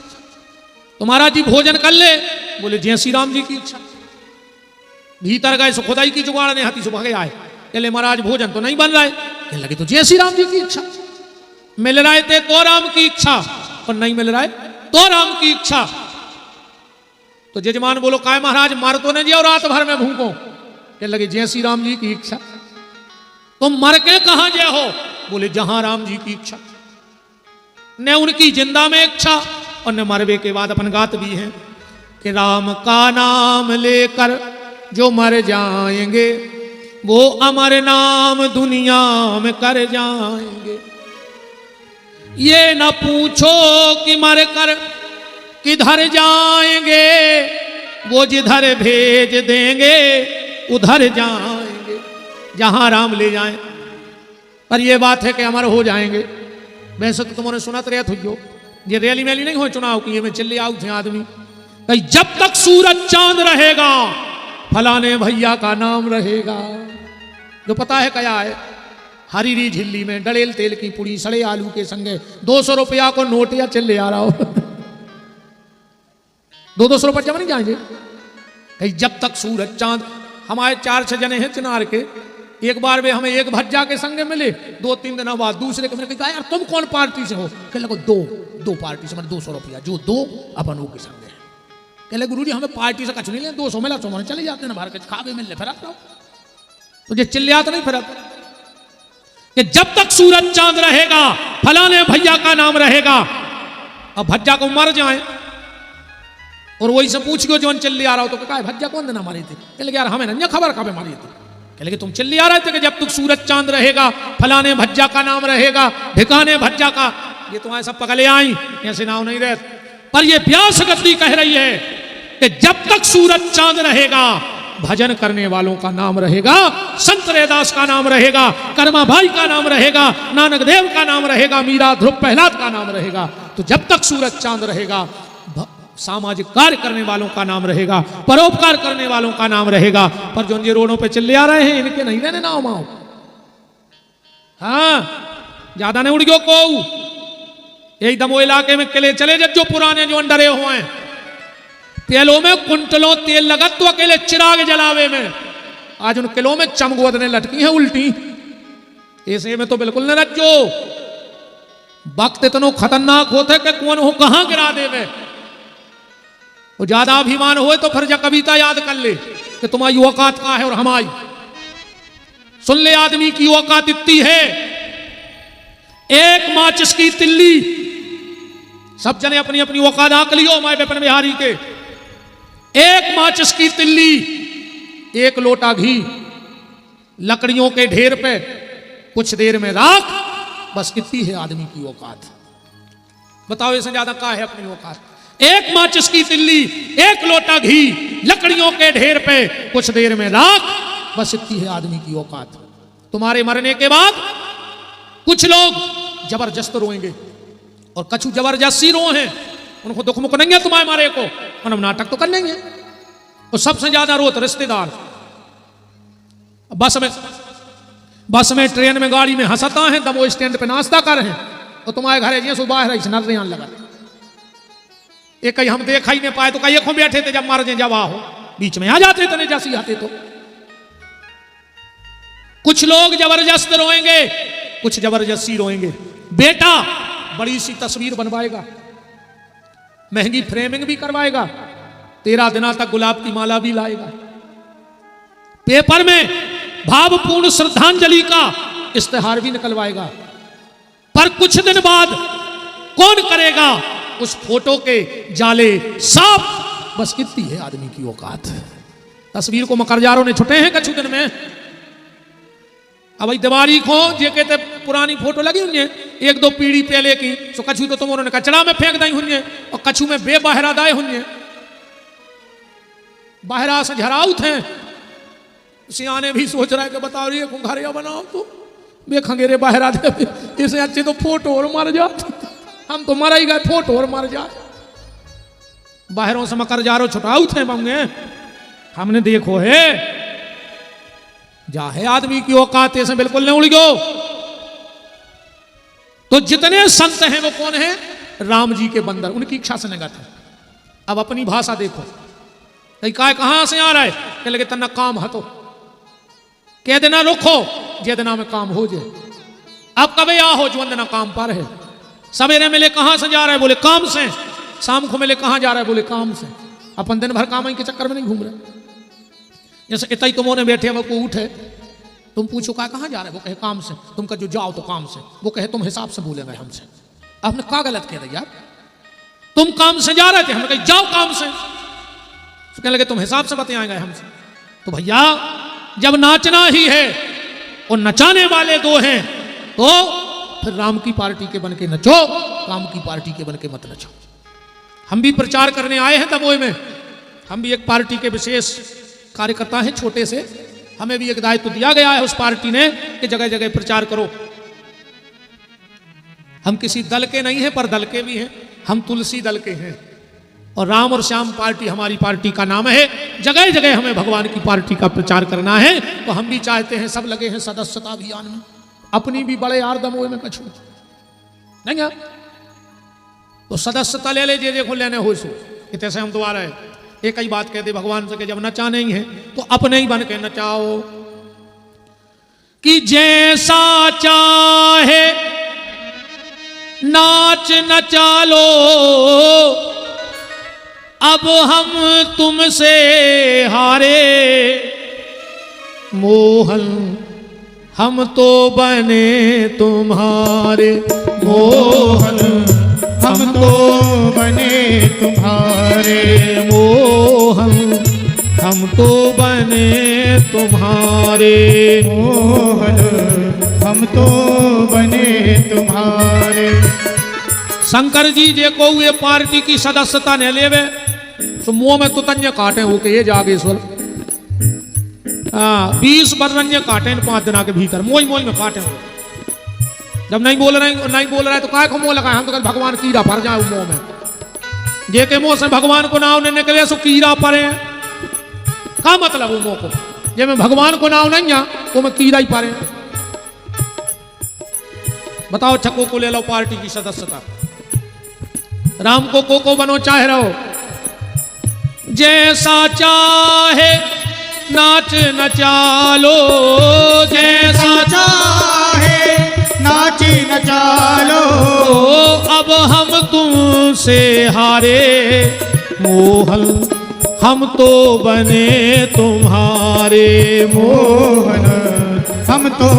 तो महाराज जी भोजन कर ले, बोले जय श्री राम जी की इच्छा। भीतर गए सो खुदाई की जुगाड़ ने हाथी सुबह आए, कहले महाराज भोजन तो नहीं बन रहा है, कहने लगे तो जय श्री राम जी की इच्छा। मिल रहे थे तो राम की इच्छा, और नहीं मिल रहा है तो राम की इच्छा। तो जजमान बोलो काय महाराज मर तो नहीं जाओ रात भर में भूखो, कहने लगे जय श्री राम जी की इच्छा। तो मर के कहां जय हो, बोले जहां राम जी की इच्छा। न उनकी जिंदा में इच्छा और न मरवे के बाद अपन गात भी है कि राम का नाम लेकर जो मर जाएंगे वो अमर नाम दुनिया में कर जाएंगे। ये न पूछो कि मर कर किधर जाएंगे, वो जिधर भेज देंगे उधर जाएंगे, जहां राम ले जाएं। पर यह बात है कि अमर हो जाएंगे। वैसे तो तुम्हारे सुना तो रहते हो, ये रैली मैली नहीं हो चुनाव की, ये में चिल्ले आउ थे आदमी कहीं जब तक सूरज चांद रहेगा फलाने भैया का नाम रहेगा। जो पता है क्या है, हरीरी झिल्ली में डलेल तेल की पुड़ी सड़े आलू के संगे 200 रुपया को नोट या चिल्ले आ रहा हो 200 रुपये जमा नहीं जाएंगे। कहीं जब तक सूरज चांद, हमारे 4-6 जने हैं चिनार के, एक बार वे हमें एक भज्जा के संगे मिले, 2-3 दिन बाद दूसरे के मैंने कहा यार तुम कौन पार्टी से हो, कहने लगे दो पार्टी से, मतलब 200 रुपया जो दो अपन वो के संगे। कहले गुरु जी हमें पार्टी से कछ नहीं ले, 200 मिला 100 चले जाते ना, बाहर के खा भी मिलने फिर रहो तो ये चिल्लिया तो नहीं फिर कि जब तक सूरज चांद रहेगा फलाने भैया का नाम रहेगा। अब भज्जा को मर जाए और वही से पूछ के जो चिल्ली आ रहा हो तो कहा भज्जा कौन देना मारी थी, कहले यार हमें ना खबर कब मारी थी, कहले तुम चिल्ली आ रहे थे कि जब तक सूरज चांद रहेगा फलाने भज्जा का नाम रहेगा, ढिकाने भज्जा का। ये तुम्हारे सब पकड़े आई, ऐसे नाम नहीं रहते। पर ये व्यास गद्दी कह रही है कि जब तक सूरज चांद रहेगा भजन करने वालों का नाम रहेगा, संत रैदास का नाम रहेगा, कर्मा भाई का नाम रहेगा, नानक देव का नाम रहेगा, मीरा ध्रुव प्रहलाद का नाम रहेगा। तो जब तक सूरज चांद रहेगा सामाजिक कार्य करने वालों का नाम रहेगा, परोपकार करने वालों का नाम रहेगा। पर जो ये रोडों पे चिल्ले आ रहे हैं इनके नहीं रहने नाम आओ। हाँ ज्यादा नहीं उड़ गयो को एकदम वो इलाके में किले चले जब जो पुराने जो अंडरे हुए हैं, तेलों में कुंटलों तेल लगत तो अकेले चिराग जलावे में, आज उन किलों में चमगोदने लटकी हैं उल्टी। ऐसे में तो बिल्कुल न रज्जो, वक्त इतनो खतरनाक होते कि कौन हो कहां गिरा देवे। वो ज्यादा अभिमान हो तो फिर कविता याद कर ले कि तुम्हारी औकात कहां है और हमारी। सुन ले आदमी की औकात इतनी है, एक माचिस की तिल्ली, सब जने अपनी अपनी औकात आंक लियो माए बेपन बिहारी के। एक माचिस की तिल्ली, एक लोटा घी, लकड़ियों के ढेर पे कुछ देर में राख, बस इतनी है आदमी की औकात। बताओ इससे ज्यादा क्या है अपनी औकात। एक माचिस की तिल्ली, एक लोटा घी, लकड़ियों के ढेर पे कुछ देर में राख, बस इतनी है आदमी की औकात। तुम्हारे मरने के बाद कुछ लोग जबरदस्त रोएंगे और कछु जबरदस्ती रो हैं, उनको दुख मुख नहीं है तुम्हारे मारे को, मतलब नाटक तो कर लेंगे। और सबसे ज्यादा रोत रिश्तेदार। बस में ट्रेन में गाड़ी में हंसता है, तब वो स्टैंड पे नाश्ता कर रहे हैं और तुम्हारे घर है सुबह नजर लगा। एक कहीं हम देखा ही नहीं पाए तो कहीं खो बैठे थे, जब मार दे जब हो बीच में आ जाते तो नहीं जैसी आते। तो कुछ लोग जबरदस्त रोएंगे, कुछ जबरदस्ती रोएंगे। बेटा बड़ी सी तस्वीर बनवाएगा, महंगी फ्रेमिंग भी करवाएगा, 13 दिनों तक गुलाब की माला भी लाएगा, पेपर में भावपूर्ण श्रद्धांजलि का इश्तेहार भी निकलवाएगा। पर कुछ दिन बाद कौन करेगा उस फोटो के जाले साफ? बस कितनी है आदमी की औकात। तस्वीर को मकरजारों ने छुटे हैं कछु दिन में। अब भाई दिवारी को जे कहते पुरानी फोटो लगी हुई है 1-2 पीढ़ी पहले की, तो कछु तो तुम उन्होंने कचरा में फेंक दी हुई है और कछु में बेबहरा दाए हुई है। बहरा से झराऊ थे। सियाने भी सोच रहा है कि बताओ ये खुंखारिया बनाओ तो बेखंगेरे बहरा दे, इसे अच्छे तो फोटो और मर जाती। हम तो मर ही गए, फोटो और मर जाए। बाहरों से मकर जारो छुटाऊ थे बंगे। हमने देखो है जा है आदमी की औकात से बिल्कुल नहीं उड़ गो। तो जितने संत हैं वो कौन है? राम जी के बंदर, उनकी इच्छा से निगत है। अब अपनी भाषा देखो, काय कहां से आ रहा है? कह लगे तना काम हतो, कह देना रुको जे देना में काम हो जाए। अब कभी आ हो जो देना काम पर है। सवेरे मिले कहां से जा रहा है? बोले काम से। शाम को मिले कहां जा रहा है? बोले काम से। अपन दिन भर काम के चक्कर में नहीं घूम रहे। जैसे इतना ही तुम बैठे वो को उठे, तुम पूछो कहां जा रहे है? वो कहे काम से। तुम कहो जाओ तो काम से। वो कहे तुम हिसाब से बोलेंगे हमसे। आपने क्या गलत कह दिया? तुम काम से जा रहे थे, हमने कहा जाओ काम से। तो कहने लगे तुम हिसाब से बताएंगे हमसे। तो भैया जब नाचना ही है और नचाने वाले दो हैं तो फिर राम की पार्टी के बन के नचो, काम की पार्टी के बन के मत नचो। हम भी प्रचार करने आए हैं दमोह में। हम भी एक पार्टी के विशेष कार्यकर्ता हैं, छोटे से। हमें भी एक दायित्व दिया गया है उस पार्टी ने कि जगह जगह प्रचार करो। हम किसी दल के नहीं हैं पर दल के भी हैं। हम तुलसी दल के हैं और राम और श्याम पार्टी हमारी पार्टी का नाम है। जगह जगह हमें भगवान की पार्टी का प्रचार करना है। तो हम भी चाहते हैं, सब लगे हैं सदस्यता अभियान में। अपनी भी बड़े यार दमोह में कछु नहीं है तो सदस्यता ले ले, जे देखो लेने हो सो। इतने से हम दोबारा है एक ही बात कहते भगवान से कि जब नचाने ही है तो अपने ही बन के नचाओ। कि जैसा चाहे नाच नचा लो, अब हम तुमसे हारे। मोहन हम तो बने तुम्हारे। मोहन हम तो बने तुम्हारे। मोहन हम तो बने तुम्हारे। मोहन हम तो बने तुम्हारे। शंकर जी जे को ये पार्टी की सदस्यता ने लेवे तो मुंह में तो तन्य काटे हो के ये जागेश्वर। 20 बरन्य काटे 5 दिन के भीतर मोई मोई में काटे हो। जब नहीं बोल रहे तो काय को मुंह लगाए? हम तो कल भगवान कीड़ा भर जाए मुंह में। जे के मुंह से भगवान को नाव ने निकले सो कीड़ा पड़े। का मतलब मुंह को जे में भगवान को नाव नहीं है वो में कीड़ा ही पड़े। बताओ छक्को को ले लो पार्टी की सदस्यता। राम को बनो चाहे रहो। जैसा चाहे नाच नचा लो। जैसा चाहे नाच नचा लो। अब हम तुमसे हारे। मोहन हम तो बने तुम्हारे। मोहन हम तो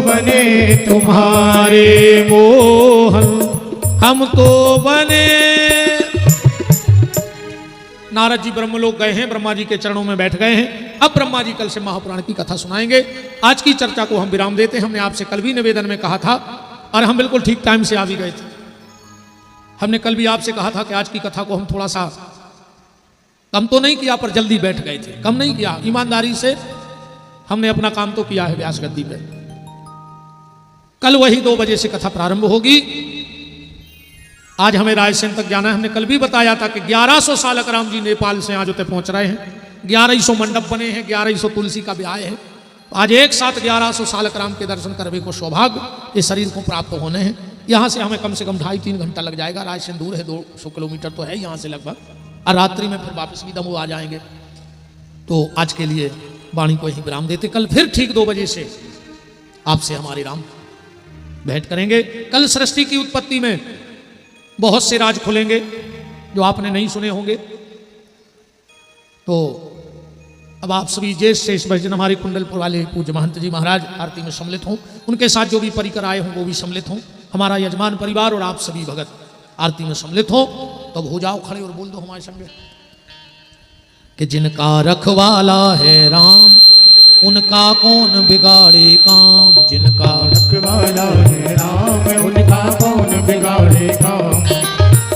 बने तुम्हारे। मोहन हम तो बने। नारद जी ब्रह्मलोक गए हैं, ब्रह्मा जी के चरणों में बैठ गए हैं। अब ब्रह्मा जी कल से महापुराण की कथा सुनाएंगे। आज की चर्चा को हम विराम देते हैं। हमने आपसे कल भी निवेदन में कहा था और हम बिल्कुल ठीक टाइम से आ भी गए थे। हमने कल भी आपसे कहा था कि आज की कथा को हम थोड़ा सा कम तो नहीं किया पर जल्दी बैठ गए थे। कम नहीं किया, ईमानदारी से हमने अपना काम तो किया है व्यास गद्दी पे। कल वही 2 बजे से कथा प्रारंभ होगी। आज हमें रायसेन तक जाना है। हमने कल भी बताया था कि 1100 सालक राम जी नेपाल से आज होते पहुंच रहे हैं। 1100 मंडप बने हैं, 1100 तुलसी का ब्याह है। आज एक साथ 1100 सालक राम के दर्शन करने को सौभाग्य इस शरीर को प्राप्त होने हैं। यहाँ से हमें कम से कम 2.5-3 घंटा लग जाएगा। रायसेन दूर है, 200 किलोमीटर तो है यहाँ से लगभग। और रात्रि में फिर वापस भी दमोह आ जाएंगे। तो आज के लिए वाणी को यही विराम देते। कल फिर ठीक 2 बजे से आपसे हमारे राम भेंट करेंगे। कल सृष्टि की उत्पत्ति में बहुत से राज खुलेंगे जो आपने नहीं सुने होंगे। तो अब आप सभी ज्येष्ठ शेष भजन हमारे कुंडलपुर वाले पूज्य महंत जी महाराज आरती में सम्मिलित हों। उनके साथ जो भी परिकर आए हों वो भी सम्मिलित हों। हमारा यजमान परिवार और आप सभी भगत आरती में सम्मिलित हो तब हो जाओ खड़े और बोल दो हमारे संग कि जिनका रखवाला है राम उनका कौन बिगाड़े काम, जिनका रखवाला है राम उनका कौन बिगाड़े काम।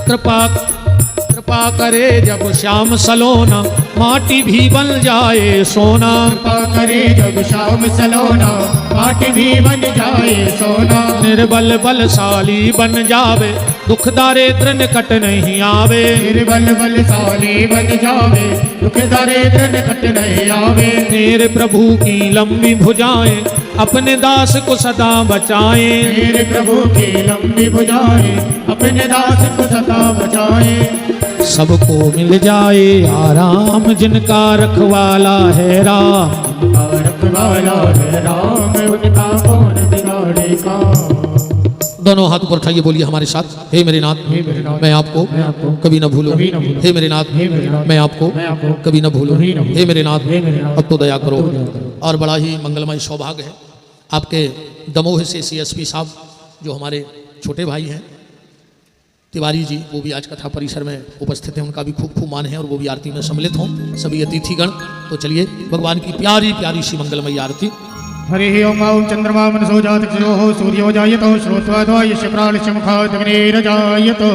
कृपा करे जब श्याम सलोना माटी भी बन जाए सोना, कृपा करे जब शाम सलोना माटी भी बन जाए सोना। निर्बल बलशाली बन जावे दुख दारिद्र निकट नहीं आवे, निर्बल बलशाली बन जावे दुख दारिद्र निकट नहीं आवे। मेरे प्रभु की लंबी भुजाएं अपने दास को सदा बचाए, मेरे प्रभु की लंबी भुजाएं अपने दास को सदा बचाए। सबको मिल जाए आराम जिनका रखवाला है राम, उनका रखवाला है राम उनका कौन बिगाड़े काम। दोनों हाथ ऊपर उठाइए बोलिए हमारे साथ, हे मेरे नाथ मैं आपको कभी न भूलूं, हे मेरे नाथ मैं आपको कभी न भूलूं, हे मेरे नाथ अब तो दया करो। और बड़ा ही मंगलमय सौभाग्य है आपके दमोह से CSP साहब जो हमारे छोटे भाई हैं तिवारी जी, वो भी आज कथा परिसर में उपस्थित हैं, उनका भी खूब खूब मान है और वो भी आरती में सम्मिलित हों, सभी अतिथिगण। तो चलिए भगवान की प्यारी प्यारी सी मंगलमयी आरती। हरि ओम ओम चंद्रमा मनसो जातक्षयो सूर्यो जायतो श्रोत्वाद्वायस्य प्राणस्य मुखादग्निरजायतो।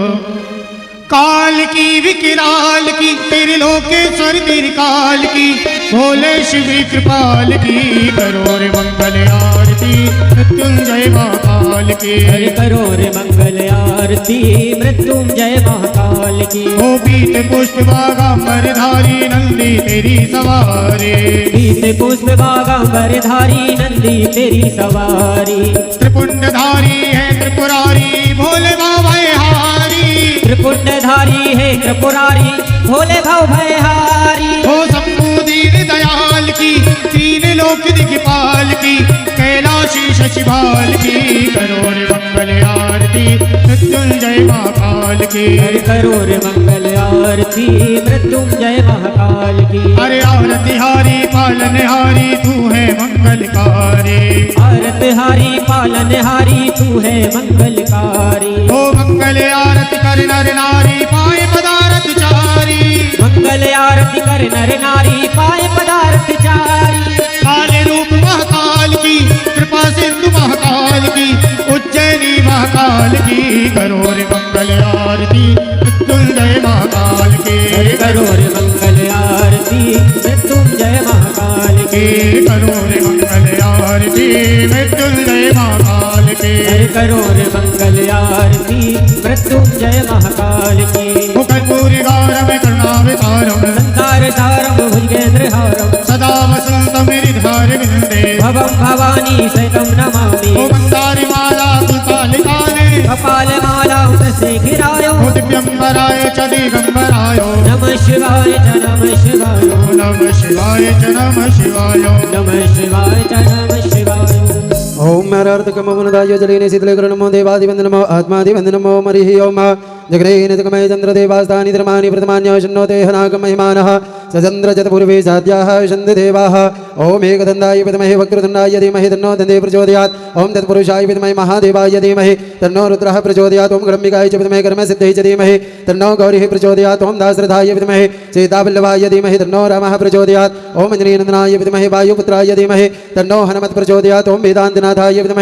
काल की विकराल की तेरे लोकेश्वर तेरे काल की भोले शिव कृपाल की करो रे मंगल आरती मृत्युंजय महाकाल की। हरि करो रे मंगल आरती मृत्युंजय महाकाल की। ओ पीत पुष्प बागांबर धारी नंदी तेरी सवारी, पीत पुष्प बागांबर धारी नंदी तेरी सवारी। त्रिपुंडधारी है त्रिपुरारी भोले बाबा हारी, त्रिपुंडधारी है त्रिपुरारी भोले भाव भयहारी। हो शंभु दीन दयाल की तीन लोक दिखपाल की कैलाशी शशिभाल की करो रे मंगल आरती मृत्युंजय महाकाल की। हरि करो रे मंगल आरती मृत्युंजय महाकाल की। अरे आरती हारी पालन हारी तू है मंगलकारी, आरत हारी पालन हारी तू है मंगलकारी। हो मंगल आरती कर नर नारी पाए पदारथ चारी, मंगल आरती कर नर नारी पाए पदार्थ चारी। काले रूप महाकाल की कृपा सिंधु महाकाल की उज्जैनी महाकाल की करो रे मंगल आरती मृत्युंजय महाकाल की। करो रे मंगल आरती मृत्युंजय महाकाल की। करो रे मंगल आरती मृत्युंजय महाकाल की। करो रे मंगल आरती मृत्युंजय महाकाल की। कर्पूरी गारम करुणावतारम संसार सारम भुजगेंद्र हारम सदा वसंतम गिरिधार विंदे भवम भवानी सहितं नमामि। ओ मंदारी माला तुलसालिकाने कपाल माला शेखराय दिव्यंबराय च दिगंबराय नमः शिवाय च नमः शिवाय नमः शिवाय च नमः शिवाय नमः शिवाय च नमः शिवाय। ओम नरार्धकमवनदाय जलेने शीतलेकरणमो देवादिवन्दनमो आत्मादिवन्दनमो मरिः ओम जगदेनतकमय चन्द्रदेवास्तानि धर्माणि प्रथमान्यो शन्नोते हनाकमहिमानः सचन्द्रजतपूर्वे साध्याः शन्देवाः। ओम एकदन्ताय विद्महे वक्रतुण्डाय धीमहि तन्नो दन्ते प्रचोदयात्। ओम तत्पुरुषाय विद्महे महादेवाय धीमहि तन्नो रुद्रः प्रचोदयात्। ओम गणम्बिकाय च विद्महे कर्मसिद्धयै च धीमहि तन्नो गौरिः प्रचोदयात्। ओम दासरथाय विद्महे सीतावल्लभाय धीमहि तन्नो रामः प्रचोदयात्। ओम अञ्जनीनन्दनाय विद्महे वायुपुत्राय धीमहि तन्नो हनुमत् प्रचोदयात्। ओम वेदान्तनाथाय विद्महे